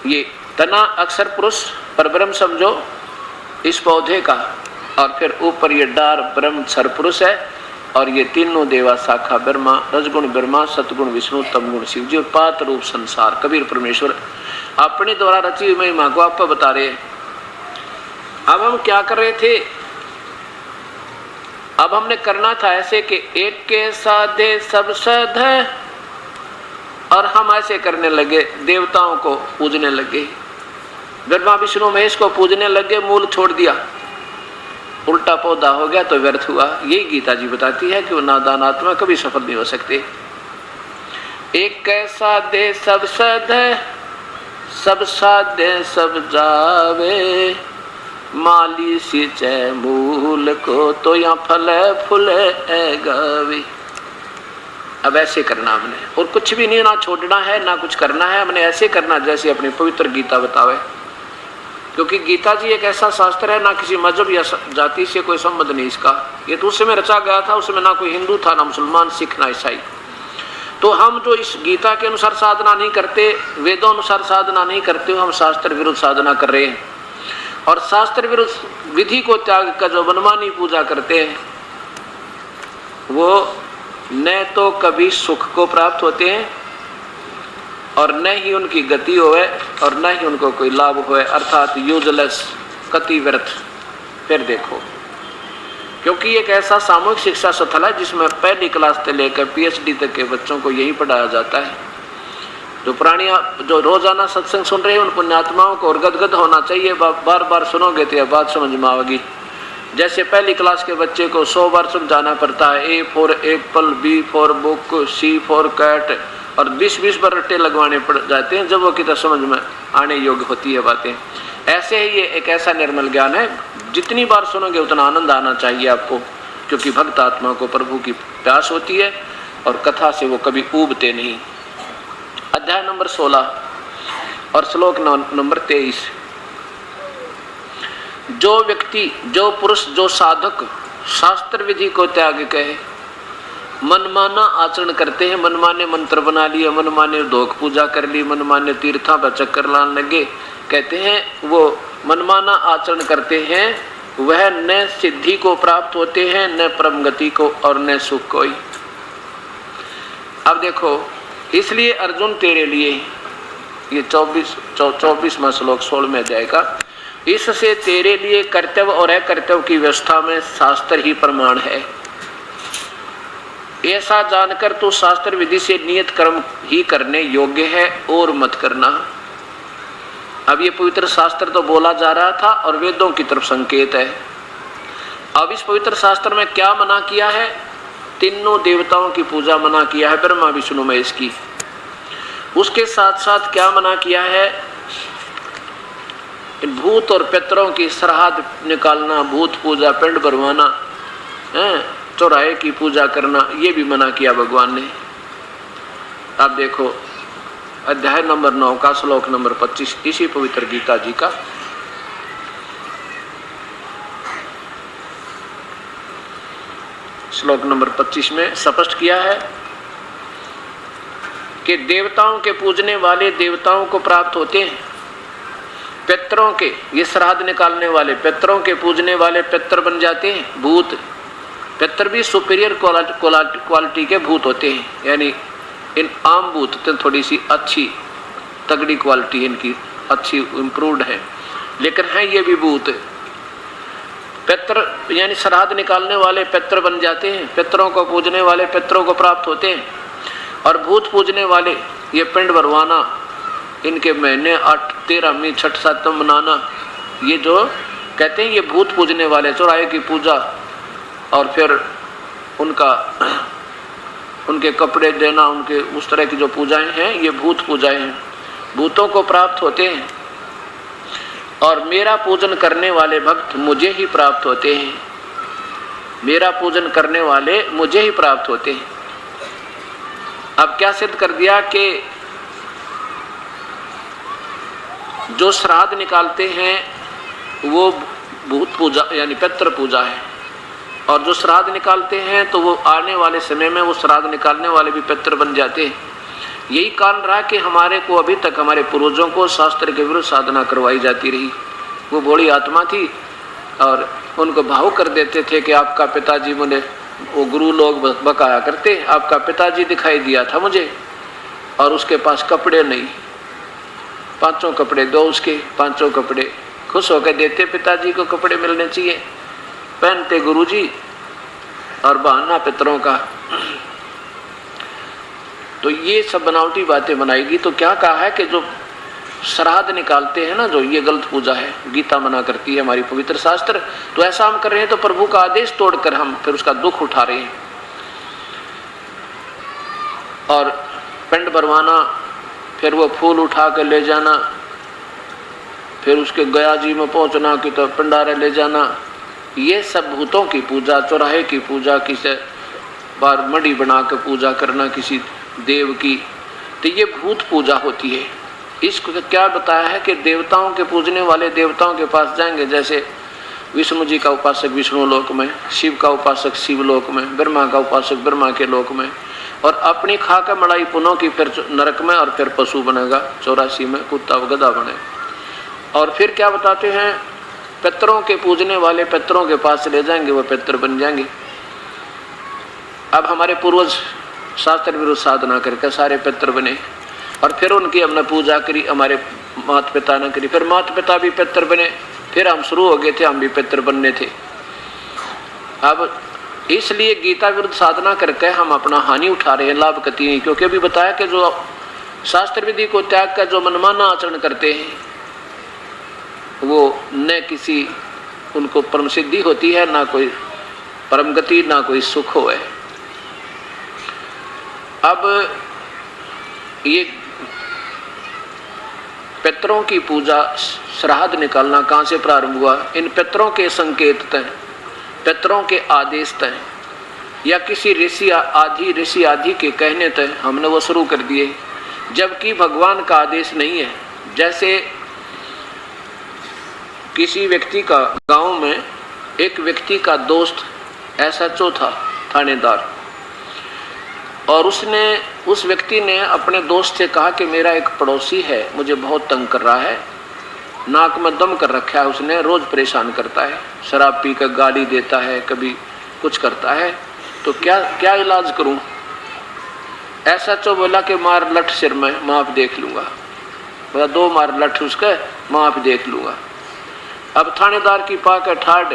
ये तना अक्षर पुरुष परब्रह्म समझो इस पौधे का, और फिर ऊपर ये डार ब्रह्म क्षर पुरुष है, और ये तीनों देवा शाखा ब्रह्मा, रजगुण ब्रह्मा, सतगुण विष्णु, तमगुण शिव जी, पात रूप संसार कबीर परमेश्वर अपने द्वारा रची हुई महिमा को आपको बता रहे हैं। अब हम क्या कर रहे थे, अब हमने करना था ऐसे कि एक के साधे सब सद है, और हम ऐसे करने लगे, देवताओं को पूजने लगे, ब्रह्मा विष्णु महेश को पूजने लगे, मूल छोड़ दिया, उल्टा पौधा हो गया तो व्यर्थ हुआ। यही गीता जी बताती है कि वो नादान आत्मा कभी सफल नहीं हो सकते। एक कैसा दे सब सद है, सब साधे सब जावे, माली सिंचे मूल को तो या फले फूले गावे। अब ऐसे करना हमने, और कुछ भी नहीं, ना छोड़ना है ना कुछ करना है, हमने ऐसे करना जैसे अपनी पवित्र गीता बतावे। क्योंकि गीता जी एक ऐसा शास्त्र है, ना किसी मजहब या जाति से कोई संबंध नहीं इसका, ये तो उसमें रचा गया था, उसमें ना कोई हिंदू था, ना मुसलमान, सिख, ना ईसाई। तो हम जो इस गीता के अनुसार साधना नहीं करते, वेदों अनुसार साधना नहीं करते, हम शास्त्र विरुद्ध साधना कर रहे हैं। और शास्त्र विरुद्ध विधि को त्याग कर जो मनमानी पूजा करते हैं, वो न तो कभी सुख को प्राप्त होते हैं और न ही उनकी गति होए और न ही उनको कोई लाभ होए, अर्थात यूजलेस, कति व्यर्थ। फिर देखो, क्योंकि एक ऐसा सामूहिक शिक्षा स्थल है जिसमें पहली क्लास से लेकर PhD तक के बच्चों को यही पढ़ाया जाता है। जो प्राणियां जो रोजाना सत्संग सुन रहे हैं उन पुण्यात्माओं को और गदगद होना चाहिए, बार बार सुनोगे तो यह बात समझ में आएगी। जैसे पहली क्लास के बच्चे को 100 बार समझाना पड़ता है, A for apple, B for book, C for cat, और 20-20 बार रट्टे लगवाने पड़ जाते हैं जब वो कितना समझ में आने योग्य होती है बातें। ऐसे ही ये एक ऐसा निर्मल ज्ञान है, जितनी बार सुनोगे उतना आनंद आना चाहिए आपको, क्योंकि भक्त आत्मा को प्रभु की प्यास होती है और कथा से वो कभी ऊबते नहीं। अध्याय नंबर 16 और श्लोक नंबर 23। जो व्यक्ति, जो पुरुष, जो साधक शास्त्र विधि को त्याग कहे, मनमाना आचरण करते हैं, मनमाने मंत्र बना लिए, मनमाने धोख पूजा कर ली, मनमाने तीर्था पर चक्कर लाने लगे, कहते हैं वो मनमाना आचरण करते हैं, वह न सिद्धि को प्राप्त होते हैं, न परम गति को, और न सुख कोई। अब देखो, इसलिए अर्जुन तेरे लिए, ये 24वां श्लोक 16वें अध्याय का, इससे तेरे लिए कर्तव्य और अकर्तव्य की व्यवस्था में शास्त्र ही प्रमाण है। ऐसा जानकर तू शास्त्र विधि से नियत कर्म ही करने योग्य है और मत करना। अब ये पवित्र शास्त्र तो बोला जा रहा था और वेदों की तरफ संकेत है। अब इस पवित्र शास्त्र में क्या मना किया है? तीनों देवताओं की पूजा मना किया है, ब्रह्मा विष्णु महेश की। उसके साथ साथ क्या मना किया है? भूत और पितरों की श्राद्ध निकालना, भूत पूजा, पिंड भरवाना, चौराहे की पूजा करना, ये भी मना किया भगवान ने। अब देखो अध्याय नंबर 9 का श्लोक नंबर 25 इसी पवित्र गीता जी का। श्लोक नंबर 25 में स्पष्ट किया है कि देवताओं के पूजने वाले देवताओं को प्राप्त होते हैं, पितरों के, ये श्राद्ध निकालने वाले पितरों के पूजने वाले पितर बन जाते हैं भूत। पितर भी सुपीरियर क्वालिटी के भूत होते हैं, यानी इन आम भूत तो थोड़ी सी अच्छी तगड़ी क्वालिटी इनकी अच्छी इम्प्रूव्ड है, लेकिन हैं ये भी भूत। पितर यानी श्राद्ध निकालने वाले पितर बन जाते हैं, पितरों को पूजने वाले पितरों को प्राप्त होते हैं। और भूत पूजने वाले ये पिंड भरवाना, इनके महीने 8, 13, 6, 7 मनाना, ये जो कहते हैं ये भूत पूजने वाले, चौराहे की पूजा और फिर उनके कपड़े देना, उनके उस तरह की जो पूजाएं हैं, ये भूत पूजाएं हैं, भूतों को प्राप्त होते हैं। और मेरा पूजन करने वाले भक्त मुझे ही प्राप्त होते हैं, मेरा पूजन करने वाले मुझे ही प्राप्त होते हैं। अब क्या सिद्ध कर दिया कि जो श्राद्ध निकालते हैं वो भूत पूजा यानी पितृ पूजा है, और जो श्राद्ध निकालते हैं तो वो आने वाले समय में वो श्राद्ध निकालने वाले भी पितृ बन जाते हैं। यही कारण रहा कि हमारे को अभी तक हमारे पूर्वजों को शास्त्र के विरुद्ध साधना करवाई जाती रही। वो बड़ी आत्मा थी और उनको भाव कर देते थे कि आपका पिताजी, मुझे वो गुरु लोग बकाया करते, आपका पिताजी दिखाई दिया था मुझे और उसके पास कपड़े नहीं, 5 कपड़े दो उसके, 5 कपड़े खुश होकर देते, पिताजी को कपड़े मिलने चाहिए, पहनते गुरुजी और बहाना पितरों का। तो ये सब बनावटी बातें बनाएगी। तो क्या कहा है कि जो श्राद्ध निकालते हैं ना, जो ये गलत पूजा है, गीता मना करती है हमारी पवित्र शास्त्र। तो ऐसा हम कर रहे हैं तो प्रभु का आदेश तोड़कर हम फिर उसका दुख उठा रहे हैं। और पिंड भरवाना, फिर वो फूल उठा कर ले जाना, फिर उसके गया जी में पहुंचना कि तो पिंडारे ले जाना, ये सब भूतों की पूजा, चौराहे की पूजा, किसी बार मड़ी बना कर पूजा करना किसी देव की, तो ये भूत पूजा होती है। इसको क्या बताया है कि देवताओं के पूजने वाले देवताओं के पास जाएंगे, जैसे विष्णु जी का उपासक विष्णु लोक में, शिव का उपासक शिव लोक में, ब्रह्मा का उपासक ब्रह्मा के लोक में, और अपनी खाकर मड़ाई पुनों की फिर नरक में, और फिर पशु बनेगा 84 में, कुत्ता गधा बने। और फिर क्या बताते हैं, पितरों के पूजने वाले पितरों के पास ले जाएंगे, वो पितर बन जाएंगे। अब हमारे पूर्वज शास्त्र विरुद्ध साधना करके सारे पितर बने, और फिर उनकी हमने पूजा करी, हमारे माता पिता ने करी, फिर माता पिता भी पितर बने, फिर हम शुरू हो गए थे, हम भी पितर बनने थे। अब इसलिए गीता विरुद्ध साधना करके हम अपना हानि उठा रहे हैं, लाभ कति नहीं। क्योंकि अभी बताया कि जो शास्त्र विधि को त्याग कर जो मनमाना आचरण करते हैं वो न किसी उनको परम सिद्धि होती है, ना कोई परम गति, ना कोई सुख हो है। अब ये पितरों की पूजा, श्राद्ध निकालना कहाँ से प्रारंभ हुआ? इन पितरों के संकेत तय, पितरों के आदेश तय, या किसी ऋषि आदि के कहने तय हमने वो शुरू कर दिए, जबकि भगवान का आदेश नहीं है। जैसे किसी व्यक्ति का, गांव में एक व्यक्ति का दोस्त SHO था, थानेदार, और उस व्यक्ति ने अपने दोस्त से कहा कि मेरा एक पड़ोसी है, मुझे बहुत तंग कर रहा है, नाक में दम कर रखा है उसने, रोज परेशान करता है, शराब पी कर गाली देता है, कभी कुछ करता है, तो क्या इलाज करूं? SHO बोला कि मार लठ सिर में, मैं आप देख लूंगा। बोला 2 मार लठ उसके, मैं आप देख लूंगा। अब थानेदार की पा के ठाड,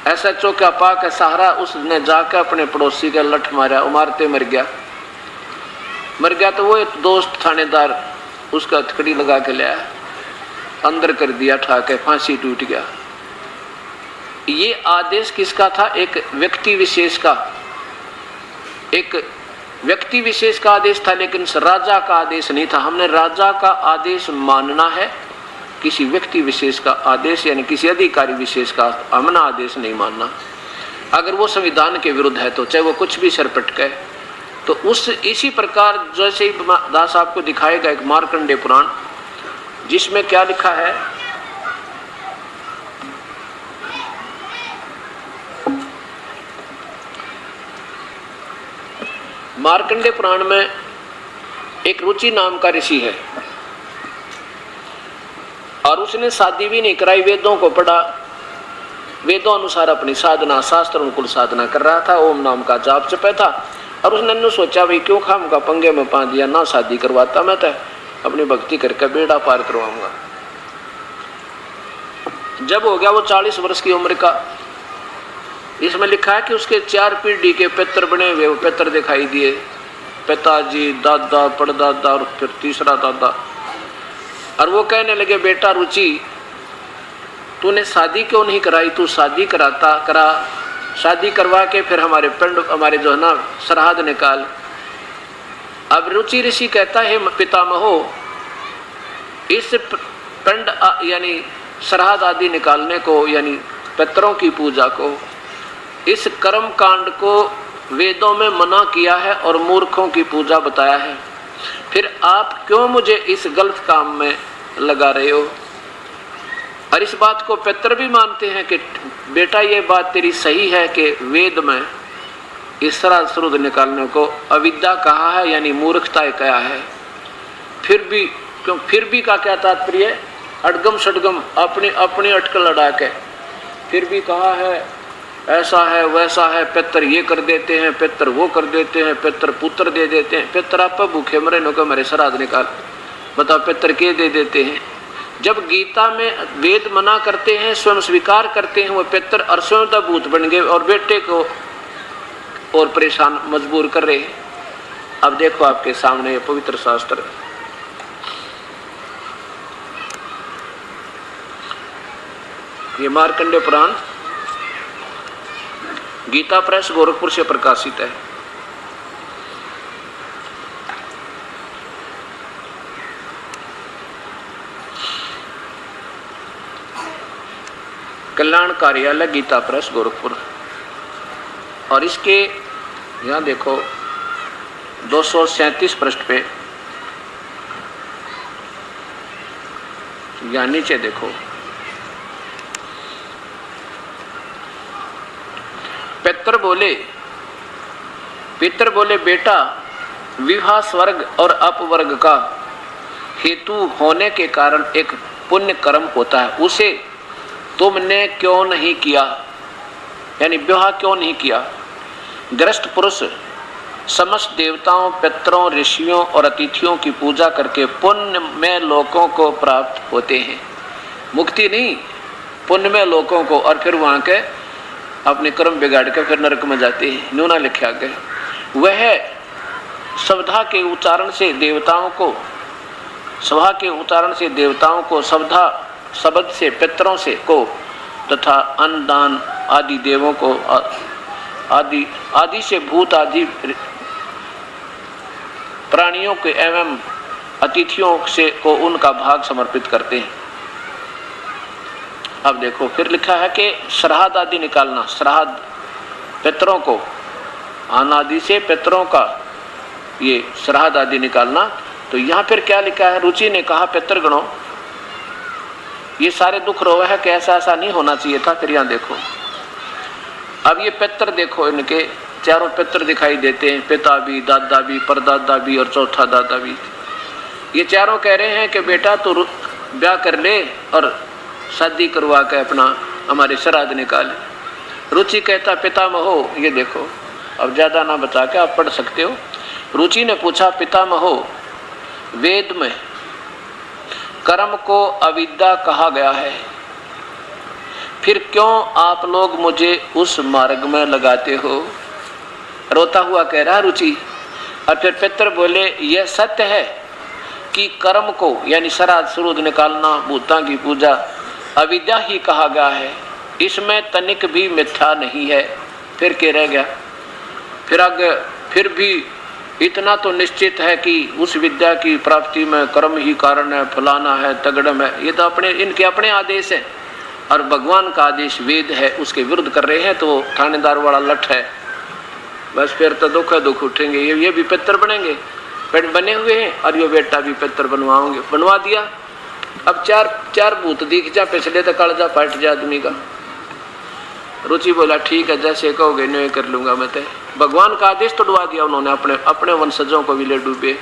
SHO का पा के सहारा, उसने जाकर अपने पड़ोसी का लठ मारा, मारते मर गया। तो वो एक दोस्त थानेदार उसका हथकड़ी लगा के लाया, अंदर कर दिया, ठाके फांसी टूट गया। ये आदेश किसका था? एक व्यक्ति विशेष का आदेश था, लेकिन राजा का आदेश नहीं था। हमने राजा का आदेश मानना है, किसी व्यक्ति विशेष का आदेश यानी किसी अधिकारी विशेष का हमने आदेश नहीं मानना। अगर वो संविधान के विरुद्ध है तो चाहे वो कुछ भी सर पटके, तो इसी प्रकार जैसे ही दास आपको दिखाएगा एक मार्कंडेय पुराण, जिसमें क्या लिखा है, मार्कंडेय पुराण में एक रुचि नाम का ऋषि है, और उसने शादी भी नहीं कराई, वेदों को पढ़ा, वेदों अनुसार अपनी साधना, शास्त्र अनुकूल साधना कर रहा था, ओम नाम का जाप जपे था। और उसने सोचा भाई क्यों खाम का पंगे में पा दिया, ना शादी करवाता, मैं तो अपनी भक्ति करके बेड़ा पार करवाऊंगा। जब हो गया वो 40 वर्ष की उम्र का, इसमें लिखा है कि उसके 4 पीढ़ी के पितर बने हुए, वो पितर दिखाई दिए, पिताजी, दादा, परदादा और फिर तीसरा दादा। और वो कहने लगे बेटा रुचि, तूने शादी क्यों नहीं कराई, तू शादी करा, शादी करवा के फिर हमारे पिंड, हमारे जो है ना श्राद्ध निकाल। अब रुचि ऋषि कहता है पितामहो, इस पिंड यानी श्राद्ध आदि निकालने को, यानी पितरों की पूजा को, इस कर्म कांड को वेदों में मना किया है और मूर्खों की पूजा बताया है, फिर आप क्यों मुझे इस गलत काम में लगा रहे हो। और इस बात को पितर भी मानते हैं कि बेटा ये बात तेरी सही है कि वेद में इस श्राद्ध श्रुद्ध निकालने को अविद्या कहा है, यानी मूर्खता कहा है। फिर भी का क्या तात्पर्य, अडगम सडगम अपनी अपनी अटकल लड़ा के फिर भी कहा है ऐसा है वैसा है, पितर ये कर देते हैं, पितर वो कर देते हैं, पितर पुत्र दे देते हैं, पितर आप भूखे मरे नो के मेरे श्राद्ध निकाल, बताओ पितर के दे देते हैं। जब गीता में वेद मना करते हैं, स्वयं स्वीकार करते हैं वो पितर, और स्वयं भूत बन गए और बेटे को और परेशान मजबूर कर रहे हैं। अब देखो आपके सामने ये पवित्र शास्त्र, ये मार्कंडेय पुराण गीता प्रेस गोरखपुर से प्रकाशित है। कल्याण कार्यालय गीता प्रेस गोरखपुर, और इसके यहाँ देखो 237 पृष्ठ पे, यहाँ नीचे देखो, पितर बोले बेटा, विवाह स्वर्ग और अपवर्ग का हेतु होने के कारण एक पुण्य कर्म होता है, उसे तुमने क्यों नहीं किया, यानी विवाह क्यों नहीं किया। गृहस्थ पुरुष समस्त देवताओं, पितरों, ऋषियों और अतिथियों की पूजा करके पुण्य में लोकों को प्राप्त होते हैं, मुक्ति नहीं, पुण्य में लोकों को, और फिर वहां के अपने कर्म बिगाड़ कर फिर नरक में जाते हैं। न्यूना लिखा गया, वह सवधा के उच्चारण से देवताओं को, सभा के उच्चारण से देवताओं को, सवधा शब्द से पितरों से को, तथा अन्नदान आदि देवों को, आदि से भूत आदि प्राणियों के एवं अतिथियों से को उनका भाग समर्पित करते हैं। अब देखो फिर लिखा है कि श्राद्ध आदि निकालना, श्राद्ध पितरों को, अनादि से पितरों का ये श्राद्ध आदि निकालना। तो यहाँ फिर क्या लिखा है, रुचि ने कहा पितृगणों ये सारे दुख रोवे है कि ऐसा नहीं होना चाहिए था। फिर यहाँ देखो, अब ये पितर देखो, इनके चारों पितर दिखाई देते हैं, पिता भी, दादा भी, परदादा भी और चौथा दादा भी। ये चारों कह रहे हैं कि बेटा तू ब्याह कर ले और शादी करवा के अपना हमारे श्राद्ध निकाले। रुचि कहता पितामहो, ये देखो अब ज्यादा ना बता के आप पढ़ सकते हो। रुचि ने पूछा पितामहो, वेद में कर्म को अविद्या कहा गया है, फिर क्यों आप लोग मुझे उस मार्ग में लगाते हो। रोता हुआ कह रहा रुचि। और फिर पितर बोले यह सत्य है कि कर्म को यानी श्राद्ध श्रुद्ध निकालना, भूतां की पूजा अविद्या ही कहा गया है, इसमें तनिक भी मिथ्या नहीं है। फिर क्या रह गया, फिर आगे फिर भी इतना तो निश्चित है कि उस विद्या की प्राप्ति में कर्म ही कारण है, फलाना है, तगड़म है। ये तो अपने इनके अपने आदेश है और भगवान का आदेश वेद है, उसके विरुद्ध कर रहे हैं तो थानेदार वाला लठ है। बस फिर तो दुख है, दुख उठेंगे। ये भी पितर बनेंगे, बने हुए हैं, और ये बेटा भी पितर बनवाओगे, बनवा दिया। अब चार भूत दिख जा, पिछले तो कालजा फट जा आदमी का। रुचि बोला ठीक है, जैसे कहोगे नहीं कर लूंगा मैं। तो भगवान का आदेश तोड़वा दिया उन्होंने, अपने वंशजों को भी ले डूबे।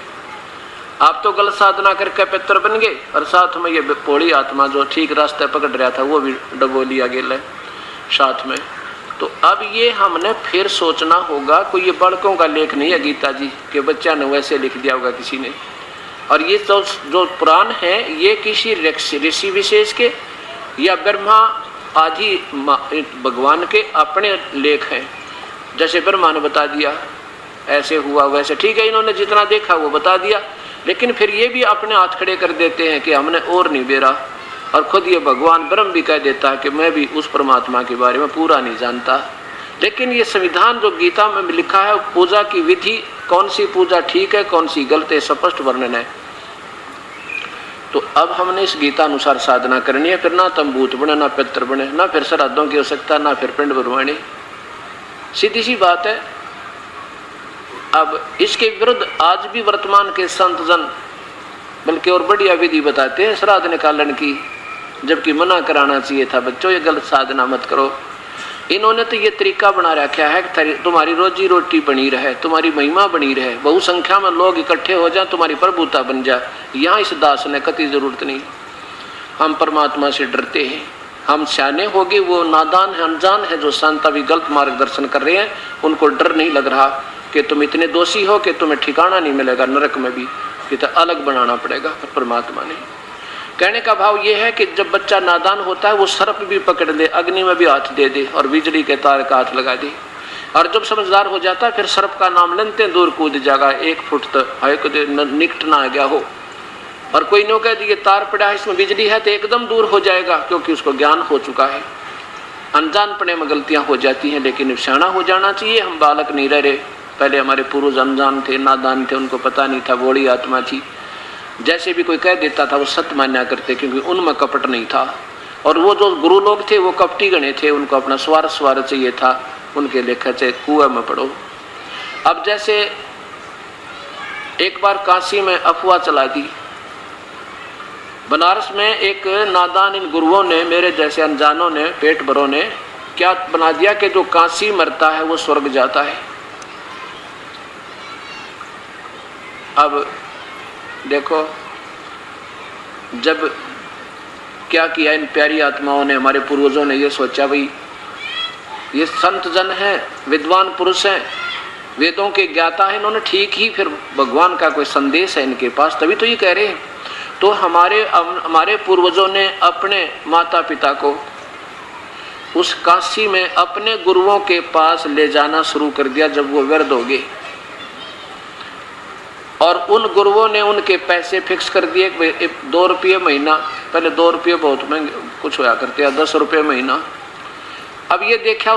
आप तो गलत साधना करके पितर बन गए, और साथ में ये भोली आत्मा जो ठीक रास्ते पकड़ रहा था वो भी डबो लिया गया साथ में। तो अब ये हमने फिर सोचना होगा, कोई ये बड़कों का लेख नहीं है गीता जी के, बच्चा ने वैसे लिख दिया होगा किसी ने। और ये तो जो पुराण है ये किसी ऋषि विशेष के या ब्रह्मा आदि भगवान के अपने लेख हैं। जैसे ब्रह्मा ने बता दिया ऐसे हुआ वैसे, ठीक है, इन्होंने जितना देखा वो बता दिया, लेकिन फिर ये भी अपने हाथ खड़े कर देते हैं कि हमने और नहीं बेरा, और खुद ये भगवान ब्रह्म भी कह देता है कि मैं भी उस परमात्मा के बारे में पूरा नहीं जानता। लेकिन ये संविधान जो गीता में लिखा है, पूजा की विधि, कौन सी पूजा ठीक है कौन सी गलत है, स्पष्ट वर्णन है। तो अब हमने इस गीता अनुसार साधना करनी है। फिर ना तुम भूत बने, ना पितर बने, ना फिर श्राद्धों की आवश्यकता, ना फिर पिंड भरवानी। सीधी सी बात है। अब इसके विरुद्ध आज भी वर्तमान के संत जन बल्कि और बढ़िया विधि बताते हैं श्राद्ध निकालन की, जबकि मना कराना चाहिए था, बच्चों ये गलत साधना मत करो। इन्होंने तो ये तरीका बना रखा है कि तुम्हारी रोजी रोटी बनी रहे, तुम्हारी महिमा बनी रहे, बहुसंख्या में लोग इकट्ठे हो जाए, तुम्हारी प्रभुता बन जाए। यहाँ इस दास ने कति जरूरत नहीं। हम परमात्मा से डरते हैं, हम सियाने हो गए, वो नादान है, अनजान है जो संत अभी गलत मार्गदर्शन कर रहे हैं, उनको डर नहीं लग रहा कि तुम इतने दोषी हो कि तुम्हें ठिकाना नहीं मिलेगा नरक में भी, कि तो अलग बनाना पड़ेगा। पर परमात्मा ने कहने का भाव ये है कि जब बच्चा नादान होता है वो सर्प भी पकड़ ले, अग्नि में भी हाथ दे दे और बिजली के तार का हाथ लगा दे, और जब समझदार हो जाता है फिर सर्प का नाम लेते दूर कूद जाएगा, 1 फुट तक निकट ना आ गया हो। और कोई नो कह दी ये तार पड़ा है इसमें बिजली है तो एकदम दूर हो जाएगा, क्योंकि उसको ज्ञान हो चुका है। अनजानपने में गलतियां हो जाती हैं, लेकिन सियाना हो जाना चाहिए। हम बालक नहीं रह रहे। पहले हमारे पूर्वज अनजान थे, नादान थे, उनको पता नहीं था, बड़ी आत्मा थी। जैसे भी कोई कह देता था वो सत्य मान्या करते, क्योंकि उनमें कपट नहीं था। और वो जो गुरु लोग थे वो कपटी गणे थे, उनको अपना स्वार्थ चाहिए था, उनके लेखा से कुएं में पड़ो। अब जैसे एक बार काशी में अफवाह चला दी, बनारस में एक नादान इन गुरुओं ने, मेरे जैसे अनजानों ने, पेट भरों ने क्या बना दिया कि जो काशी मरता है वो स्वर्ग जाता है। अब देखो जब क्या किया इन प्यारी आत्माओं ने, हमारे पूर्वजों ने ये सोचा भाई ये संत जन हैं, विद्वान पुरुष हैं, वेदों के ज्ञाता हैं, इन्होंने ठीक ही फिर भगवान का कोई संदेश है इनके पास, तभी तो ये कह रहे हैं। तो हमारे पूर्वजों ने अपने माता पिता को उस काशी में अपने गुरुओं के पास ले जाना शुरू कर दिया जब वो वृद्ध हो गए, और उन गुरुओं ने उनके पैसे फिक्स कर दिए। 2 रुपये महीना, पहले 2 रुपये बहुत महंगे कुछ होया करते हैं, 10 रुपये महीना। अब ये देखा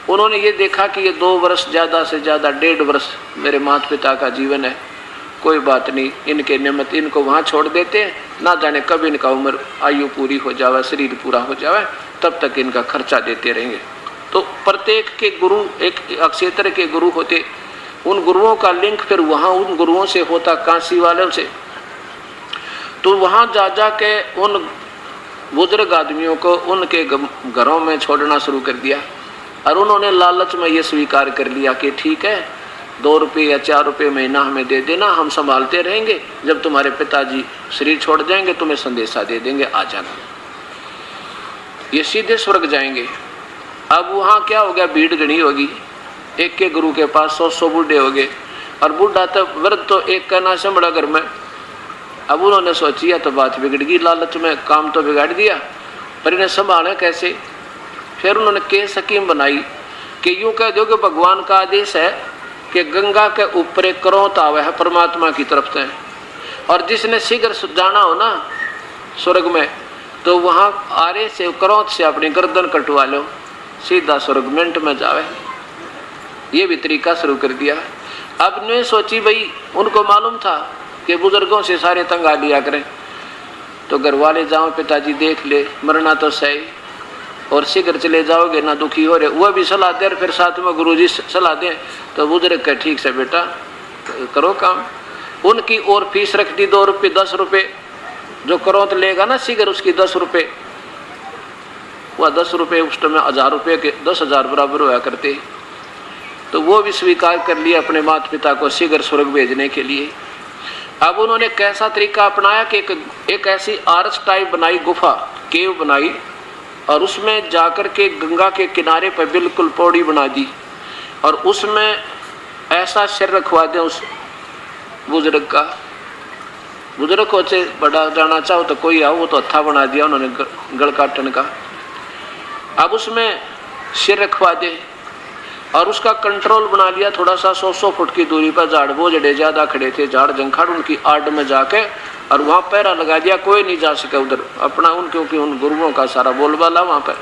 उन्होंने ये देखा कि ये 2 वर्ष ज़्यादा से ज़्यादा 1.5 वर्ष मेरे माता पिता का जीवन है, कोई बात नहीं, इनके निमित्त इनको वहाँ छोड़ देते हैं, ना जाने कब इनका उम्र आयु पूरी हो जावे, शरीर पूरा हो जावे, तब तक इनका खर्चा देते रहेंगे। तो प्रत्येक के गुरु एक क्षेत्र के गुरु होते, उन गुरुओं का लिंक फिर वहाँ उन गुरुओं से होता, काशी वालों से। तो वहाँ जा के उन बुजुर्ग आदमियों को उनके घरों में छोड़ना शुरू कर दिया, और उन्होंने लालच में ये स्वीकार कर लिया कि ठीक है 2 रुपये या 4 रुपये महीना हमें दे देना, हम संभालते रहेंगे, जब तुम्हारे पिताजी शरीर छोड़ जाएंगे तुम्हें संदेशा दे देंगे, आ जाना। ये सीधे स्वर्ग जाएंगे। अब वहाँ क्या हो गया, भीड़ घनी होगी, एक के गुरु के पास 100 बूढ़े हो गए, और बूढ़ा तो वृद्ध तो एक का ना संभड़ा घर में। अब उन्होंने सोची तो बात बिगड़ गई, लालच में काम तो बिगाड़ दिया, पर इन्हें संभाले कैसे। फिर उन्होंने के स्कीम बनाई कि यूँ कह दो कि भगवान का आदेश है कि गंगा के ऊपर एक करोत आवे है परमात्मा की तरफ से, और जिसने शीघ्र जाना हो ना स्वर्ग में, तो वहाँ आरे से करोत से अपनी गर्दन कटवा लो, सीधा स्वर्ग मिनट में जावे। ये भी तरीका शुरू कर दिया। अब ने सोची भाई, उनको मालूम था कि बुजुर्गों से सारे तंगा लिया करें, तो घर वाले जाओ पिताजी देख ले, मरना तो सही, और शीघ्र चले जाओगे ना दुखी हो रहे, वह भी सलाह दे, फिर साथ में गुरुजी सलाह दें, तो बुजुर्ग कहे ठीक से बेटा करो काम। उनकी और फीस रख दी 2 रुपये 10 रुपये, जो करो तो लेगा ना शीघ्र उसकी 10 रुपये, वह 10 रुपये उस टाइम 1000 रुपये के 10,000 बराबर हुआ करते। तो वो भी स्वीकार कर लिया अपने माता पिता को शीघ्र स्वर्ग भेजने के लिए। अब उन्होंने कैसा तरीका अपनाया कि एक ऐसी आर्च टाइप बनाई, गुफा केव बनाई, और उसमें जाकर के गंगा के किनारे पर बिल्कुल पौड़ी बना दी, और उसमें ऐसा सिर रखवा दें उस बुजुर्ग का। बुजुर्ग को से बड़ा जाना चाहो तो कोई आओ, वो तो हत्था बना दिया उन्होंने गड़ काटन का। अब उसमें सिर रखवा दे, और उसका कंट्रोल बना लिया थोड़ा सा 100 फुट की दूरी पर। झाड़ वो जड़े ज्यादा खड़े थे, झाड़ जंखाड़, उनकी आड़ में जाके और वहां पैरा लगा दिया, कोई नहीं जा सके उधर अपना, उन क्योंकि उन गुरुओं का सारा बोलबाला वहां पर।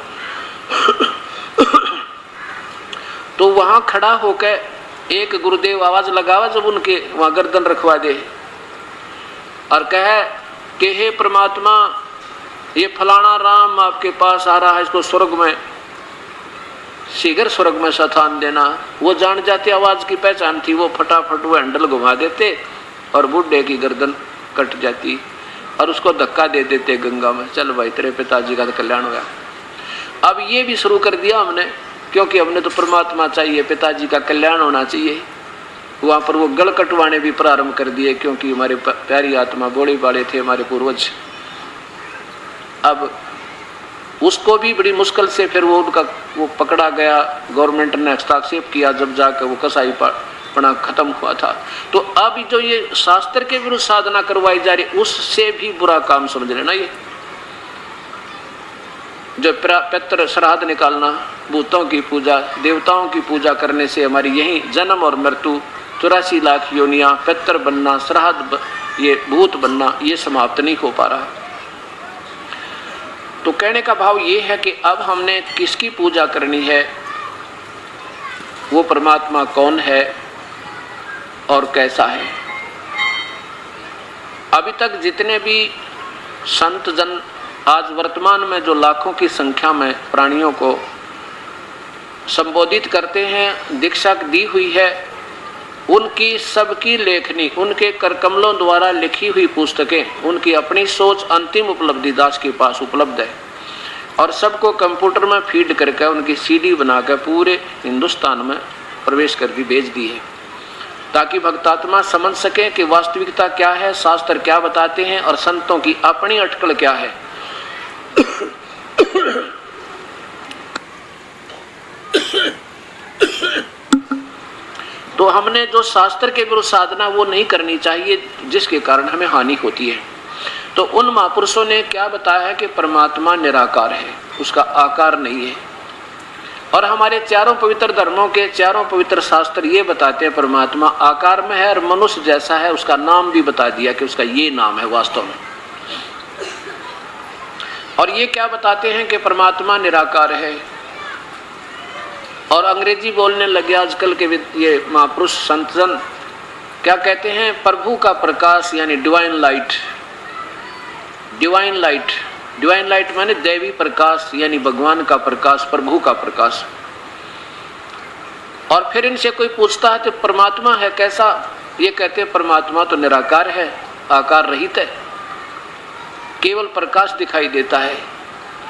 तो वहां खड़ा होकर एक गुरुदेव आवाज लगावा जब उनके वहां गर्दन रखवा दे और कहे कि हे परमात्मा, ये फलाना राम आपके पास आ रहा है, इसको स्वर्ग में शीघ्र स्वर्ग में स्थान देना। वो जान जाते, आवाज की पहचान थी, वो फटाफट वो हैंडल घुमा देते और बूढ़े की गर्दन कट जाती और उसको धक्का दे देते गंगा में, चल भाई तेरे पिताजी का तो कल्याण हो गया। अब ये भी शुरू कर दिया हमने, क्योंकि हमने तो परमात्मा चाहिए, पिताजी का कल्याण होना चाहिए। वहां पर वो गल कटवाने भी प्रारंभ कर दिए, क्योंकि हमारे प्यारी आत्मा बड़े बड़े थे हमारे पूर्वज। अब उसको भी बड़ी मुश्किल से फिर वो उनका वो पकड़ा गया, गवर्नमेंट ने हस्तक्षेप किया, जब जाकर वो कसाई पना खत्म हुआ था। तो अब जो ये शास्त्र के विरुद्ध साधना करवाई जा रही, उससे भी बुरा काम समझ लेना। ये जो पितृ श्राद्ध निकालना, भूतों की पूजा, देवताओं की पूजा करने से हमारी यही जन्म और मृत्यु 84 लाख योनियां, पितृ बनना, श्राद्ध, ये भूत बनना, ये समाप्त नहीं हो पा रहा। तो कहने का भाव ये है कि अब हमने किसकी पूजा करनी है, वो परमात्मा कौन है और कैसा है। अभी तक जितने भी संत जन आज वर्तमान में जो लाखों की संख्या में प्राणियों को संबोधित करते हैं, दीक्षा दी हुई है, उनकी सबकी लेखनी, उनके करकमलों द्वारा लिखी हुई पुस्तकें, उनकी अपनी सोच, अंतिम उपलब्धि दास के पास उपलब्ध है और सबको कंप्यूटर में फीड करके उनकी सीडी बनाकर पूरे हिंदुस्तान में प्रवेश कर दी, भेज दी है, ताकि भक्तात्मा समझ सके कि वास्तविकता क्या है, शास्त्र क्या बताते हैं और संतों की अपनी अटकल क्या है। तो हमने जो शास्त्र के विरुद्ध साधना वो नहीं करनी चाहिए, जिसके कारण हमें हानि होती है। तो उन महापुरुषों ने क्या बताया है कि परमात्मा निराकार है, उसका आकार नहीं है। और हमारे चारों पवित्र धर्मों के चारों पवित्र शास्त्र ये बताते हैं परमात्मा आकार में है और मनुष्य जैसा है, उसका नाम भी बता दिया कि उसका ये नाम है वास्तव में। और ये क्या बताते हैं कि परमात्मा निराकार है। और अंग्रेजी बोलने लगे आजकल के ये महापुरुष संतजन, क्या कहते हैं, प्रभु का प्रकाश यानी divine light. Divine light, divine light माने दैवी प्रकाश, यानी भगवान का प्रकाश, प्रभु का प्रकाश। और फिर इनसे कोई पूछता है तो परमात्मा है कैसा, ये कहते हैं परमात्मा तो निराकार है, आकार रहित है, केवल प्रकाश दिखाई देता है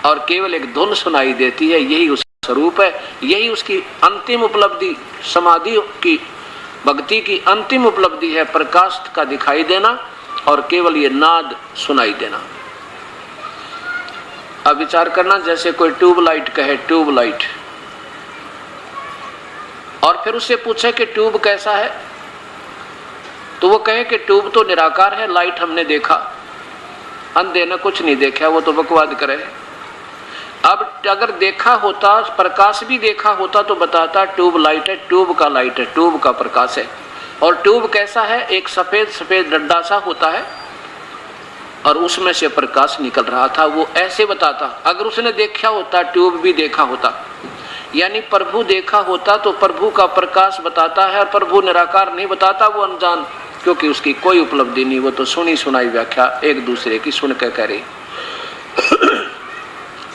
और केवल एक धुन सुनाई देती है, यही उसका स्वरूप है, यही उसकी अंतिम उपलब्धि, समाधि की, भक्ति की अंतिम उपलब्धि है, प्रकाश का दिखाई देना और केवल ये नाद सुनाई देना। अब विचार करना, जैसे कोई ट्यूबलाइट कहे, ट्यूबलाइट, और फिर उससे पूछे कि ट्यूब कैसा है, तो वो कहे कि ट्यूब तो निराकार है, लाइट हमने देखा, अंधे ने कुछ नहीं देखा, वो तो बकवाद करे। अब अगर देखा होता, प्रकाश भी देखा होता तो बताता ट्यूब लाइट है, ट्यूब का लाइट है, ट्यूब का प्रकाश है। और ट्यूब कैसा है, एक सफेद सफेद डंडा सा होता है और उसमें से प्रकाश निकल रहा था, वो ऐसे बताता। अगर उसने देखा होता, ट्यूब भी देखा होता, यानी प्रभु देखा होता तो प्रभु का प्रकाश बताता है, और प्रभु निराकार नहीं बताता, वो अनजान, क्योंकि उसकी कोई उपलब्धि नहीं, वो तो सुनी सुनाई व्याख्या एक दूसरे की सुन के करे।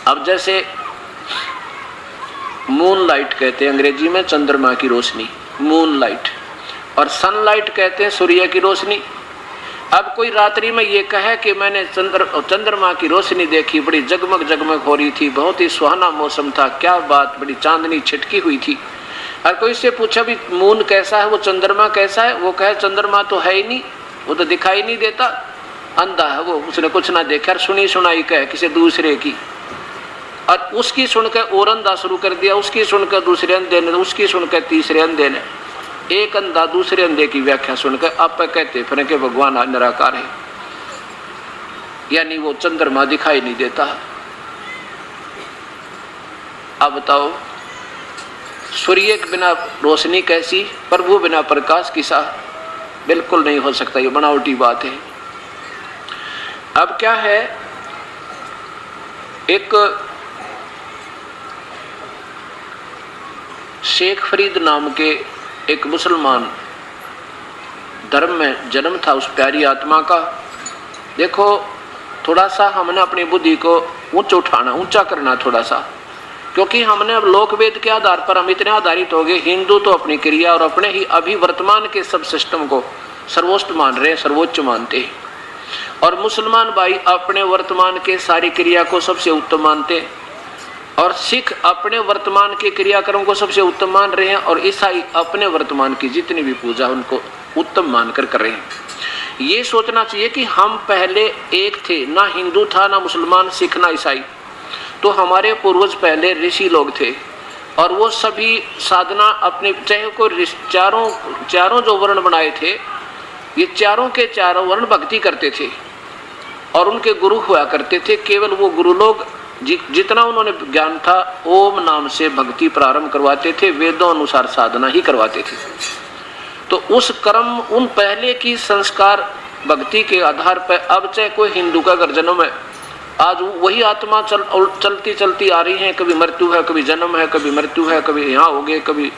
अब जैसे मून लाइट कहते हैं अंग्रेजी में, चंद्रमा की रोशनी, मून लाइट, और सनलाइट कहते हैं सूर्य की रोशनी। अब कोई रात्रि में ये कहे कि मैंने चंद्रमा की रोशनी देखी, बड़ी जगमग जगमग हो रही थी, बहुत ही सुहाना मौसम था, क्या बात, बड़ी चांदनी छिटकी हुई थी। और कोई से पूछा भी मून कैसा है, वो चंद्रमा कैसा है, वो कहे चंद्रमा तो है ही नहीं, वो तो दिखाई नहीं देता, अंधा है वो, उसने कुछ ना देखा, सुनी सुनाई कहे किसी दूसरे की, और उसकी सुनकर और अंधा शुरू कर दिया, उसकी सुनकर दूसरे अंधे ने, उसकी सुनकर तीसरे अंधे ने, एक अंधा दूसरे अंधे की व्याख्या सुनकर आप कहते फिर कि भगवान निराकार है, यानी वो चंद्रमा दिखाई नहीं देता। अब बताओ, सूर्य के बिना रोशनी कैसी, प्रभु बिना प्रकाश किसा, बिल्कुल नहीं हो सकता, ये बनावटी बात है। अब क्या है, एक शेख फरीद नाम के एक मुसलमान धर्म में जन्म था उस प्यारी आत्मा का। देखो, थोड़ा सा हमने अपनी बुद्धि को ऊंचा करना थोड़ा सा, क्योंकि हमने अब लोकवेद के आधार पर हम इतने आधारित हो गए। हिंदू तो अपनी क्रिया और अपने ही अभी वर्तमान के सब सिस्टम को सर्वोच्च मान रहे हैं, सर्वोच्च मानते हैं, और मुसलमान भाई अपने वर्तमान के सारी क्रिया को सबसे उत्तम मानते हैं, और सिख अपने वर्तमान के क्रियाक्रम को सबसे उत्तम मान रहे हैं, और ईसाई अपने वर्तमान की जितनी भी पूजा उनको उत्तम मानकर कर रहे हैं। ये सोचना चाहिए कि हम पहले एक थे, ना हिंदू था, ना मुसलमान, सिख, ना ईसाई। तो हमारे पूर्वज पहले ऋषि लोग थे, और वो सभी साधना अपने, चाहे कोई चारों जो वर्ण बनाए थे, ये चारों के चारों वर्ण भक्ति करते थे, और उनके गुरु हुआ करते थे। केवल वो गुरु लोग जितना उन्होंने ज्ञान था ओम नाम से भक्ति प्रारंभ करवाते थे, वेदों अनुसार साधना ही करवाते थे। तो उस कर्म, उन पहले की संस्कार भक्ति के आधार पर अब चाहे कोई हिंदू का अगर जन्म है, आज वही आत्मा चलती चलती आ रही है। कभी मृत्यु है, कभी जन्म है, कभी मृत्यु है, कभी यहाँ हो गए, कभी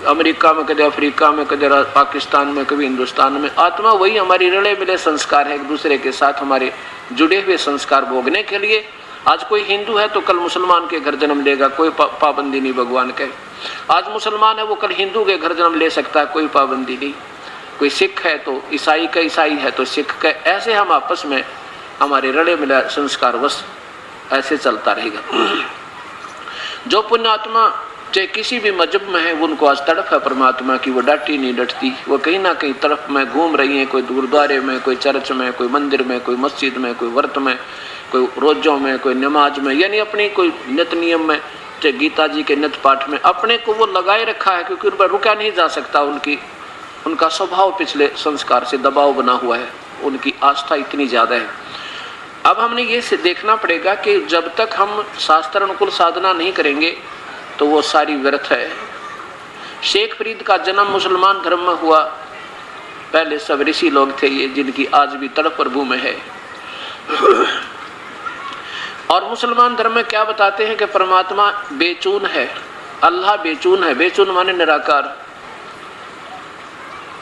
अमेरिका में, कभी अफ्रीका में, कभी पाकिस्तान में, कभी हिंदुस्तान में। आत्मा वही, हमारी रले मिले संस्कार है, एक दूसरे के साथ हमारे जुड़े हुए संस्कार भोगने के लिए। आज कोई हिंदू है तो कल मुसलमान के घर जन्म लेगा, कोई पाबंदी नहीं भगवान के। आज मुसलमान है वो कल हिंदू के घर जन्म ले सकता है, कोई पाबंदी नहीं। कोई सिख है तो ईसाई का, ईसाई है तो सिख का। ऐसे हम आपस में हमारे रले मिला संस्कार बस ऐसे चलता रहेगा। जो पुण्यात्मा चाहे किसी भी मजहब में है, उनको आज तड़प है परमात्मा की, वो डटी नहीं डटती, वो कहीं ना कहीं तरफ में घूम रही है। कोई गुरुद्वारे में, कोई चर्च में, कोई मंदिर में, कोई मस्जिद में, कोई व्रत में, कोई रोजों में, कोई नमाज में, यानी अपनी कोई नित नियम में, चाहे गीता जी के नित पाठ में अपने को वो लगाए रखा है, क्योंकि उन पर रुका नहीं जा सकता। उनका स्वभाव पिछले संस्कार से दबाव बना हुआ है, उनकी आस्था इतनी ज्यादा है। अब हमने ये से देखना पड़ेगा कि जब तक हम शास्त्र अनुकूल साधना नहीं करेंगे तो वो सारी व्यर्थ है। शेख फरीद का जन्म मुसलमान धर्म में हुआ, पहले सब ऋषि लोग थे ये, जिनकी आज भी तड़प प्रभु में है। और मुसलमान धर्म में क्या बताते हैं कि परमात्मा बेचून है, अल्लाह बेचून है, बेचून माने निराकार।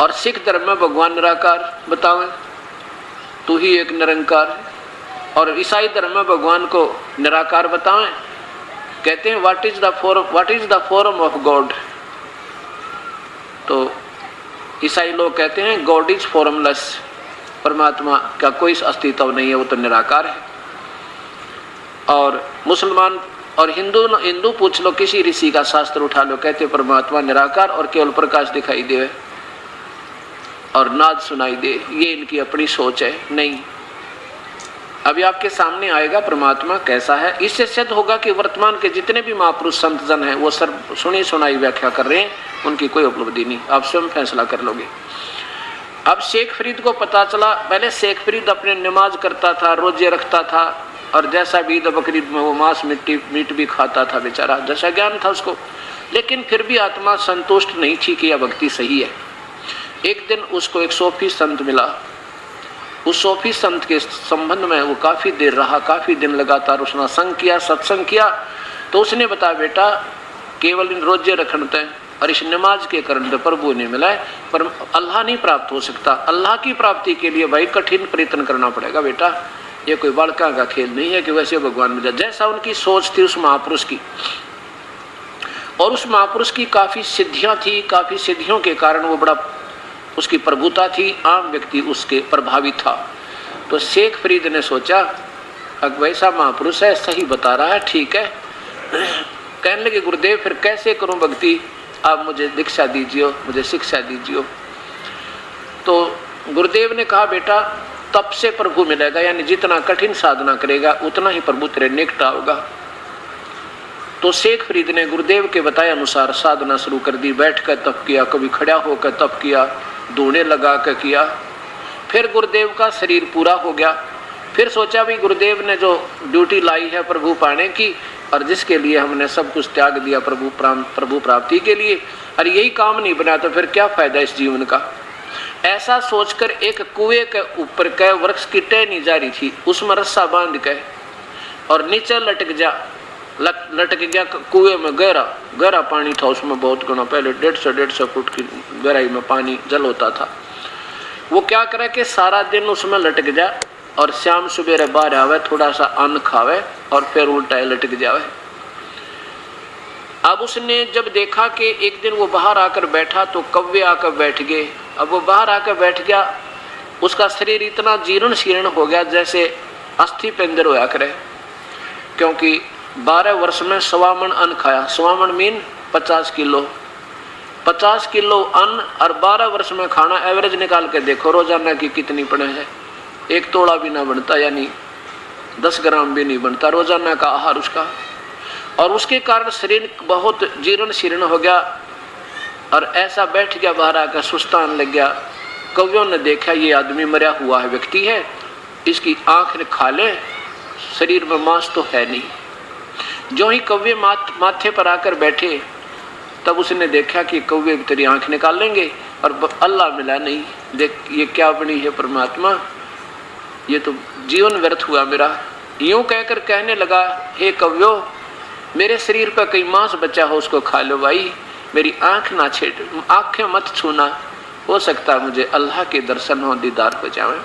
और सिख धर्म में भगवान निराकार बतावे, तू ही एक निरंकार है। और ईसाई धर्म में भगवान को निराकार बताएं, कहते हैं what is the form of God. तो ईसाई लोग कहते हैं गॉड इज फॉर्मलेस, परमात्मा का कोई अस्तित्व नहीं है, वो तो निराकार है। और मुसलमान और हिंदू पूछ लो, किसी ऋषि का शास्त्र उठा लो, कहते परमात्मा निराकार और केवल प्रकाश दिखाई दे और नाद सुनाई दे। ये इनकी अपनी सोच है। नहीं, अभी आपके सामने आएगा परमात्मा कैसा है। इससे सिद्ध होगा कि वर्तमान के जितने भी महापुरुष संत जन हैं वो सब सुनी सुनाई व्याख्या कर रहे हैं, उनकी कोई उपलब्धि नहीं। आप स्वयं फैसला कर लोगे। अब शेख फरीद को पता चला, पहले शेख फरीद अपने नमाज करता था, रोजे रखता था, और जैसा भी ईद बकरीद में वो मांस मीट भी खाता था बेचारा, जैसा ज्ञान था उसको। लेकिन फिर भी आत्मा संतुष्ट नहीं थी कि यह भक्ति सही है। एक दिन उसको एक सूफी संत मिला। उस सूफी संत के संबंध में वो काफ़ी देर रहा, काफ़ी दिन लगातार उसने संग किया, सत्संग किया। तो उसने बताया, बेटा केवल इन रोजे रखते हैं और इस नमाज के कारण तो प्रभु नहीं मिला है, पर अल्लाह नहीं प्राप्त हो सकता। अल्लाह की प्राप्ति के लिए भाई कठिन प्रयत्न करना पड़ेगा बेटा, ये कोई बालका का खेल नहीं है कि वैसे भगवान मिल जाए। जैसा उनकी सोच थी उस महापुरुष की, और उस महापुरुष की काफ़ी सिद्धियाँ थी, काफ़ी सिद्धियों के कारण वो बड़ा उसकी प्रभुता थी, आम व्यक्ति उसके प्रभावित था। तो शेख फरीद ने सोचा, अब वैसा महापुरुष है, सही बता रहा है, ठीक है। कहने लगे गुरुदेव फिर कैसे करूं भक्ति, आप मुझे दीक्षा दीजिए, मुझे शिक्षा दीजिए। तो गुरुदेव ने कहा, बेटा तप से प्रभु मिलेगा, यानी जितना कठिन साधना करेगा उतना ही प्रभु तेरे निकट होगा। तो शेख फरीद ने गुरुदेव के बताए अनुसार साधना शुरू कर दी। बैठ कर तप किया, कभी खड़ा होकर तप किया, धूने लगा कर किया। फिर गुरुदेव का शरीर पूरा हो गया। फिर सोचा भी गुरुदेव ने जो ड्यूटी लाई है प्रभु पाने की, और जिसके लिए हमने सब कुछ त्याग दिया प्रभु प्राप्ति के लिए, और यही काम नहीं बना तो फिर क्या फायदा इस जीवन का। ऐसा सोचकर एक कुएं के ऊपर के वृक्ष की टहनी जा रही थी, उसमें रस्सा बांध के और नीचे लटक गया कुएं में। गहरा पानी था उसमें, बहुत गुना पहले 150 फुट की गहराई में पानी जल होता था। वो क्या करे कि सारा दिन उसमें लटक जाए और शाम सुबेरे बाहर आवे, थोड़ा सा अन्न खावे और फिर उल्टा लटक जावे। अब उसने जब देखा कि एक दिन वो बाहर आकर बैठा तो कौवे आकर बैठ गए। अब वो बाहर आकर बैठ गया, उसका शरीर इतना जीर्ण शीर्ण हो गया जैसे अस्थि पिंजर होया करे, क्योंकि 12 वर्ष में 1.25 मन अन्न खाया। 1.25 मन मीन 50 किलो। 50 किलो अन्न और 12 वर्ष में खाना, एवरेज निकाल के देखो रोजाना की कितनी पड़े है। 1 तोड़ा भी ना बनता, यानी 10 ग्राम भी नहीं बनता रोजाना का आहार उसका। और उसके कारण शरीर बहुत जीर्ण शीर्ण हो गया और ऐसा बैठ गया, बाहर आकर सुस्तान लग गया। कवियों ने देखा ये आदमी मरा हुआ है, व्यक्ति है, इसकी आंख ने खा ले, शरीर में मांस तो है नहीं। जो ही कौवे माथे पर आकर बैठे तब उसने देखा कि कौवे तेरी आंख निकाल लेंगे, और अल्लाह मिला नहीं। देख ये क्या बनी है परमात्मा, ये तो जीवन व्यर्थ हुआ मेरा। यूं कहकर कहने लगा, हे कौव्यो, मेरे शरीर पर कहीं मांस बचा हो उसको खा लो भाई, मेरी आंख ना छेड़, आंखें मत छूना, हो सकता मुझे अल्लाह के दर्शन हो, दीदार हो जाए।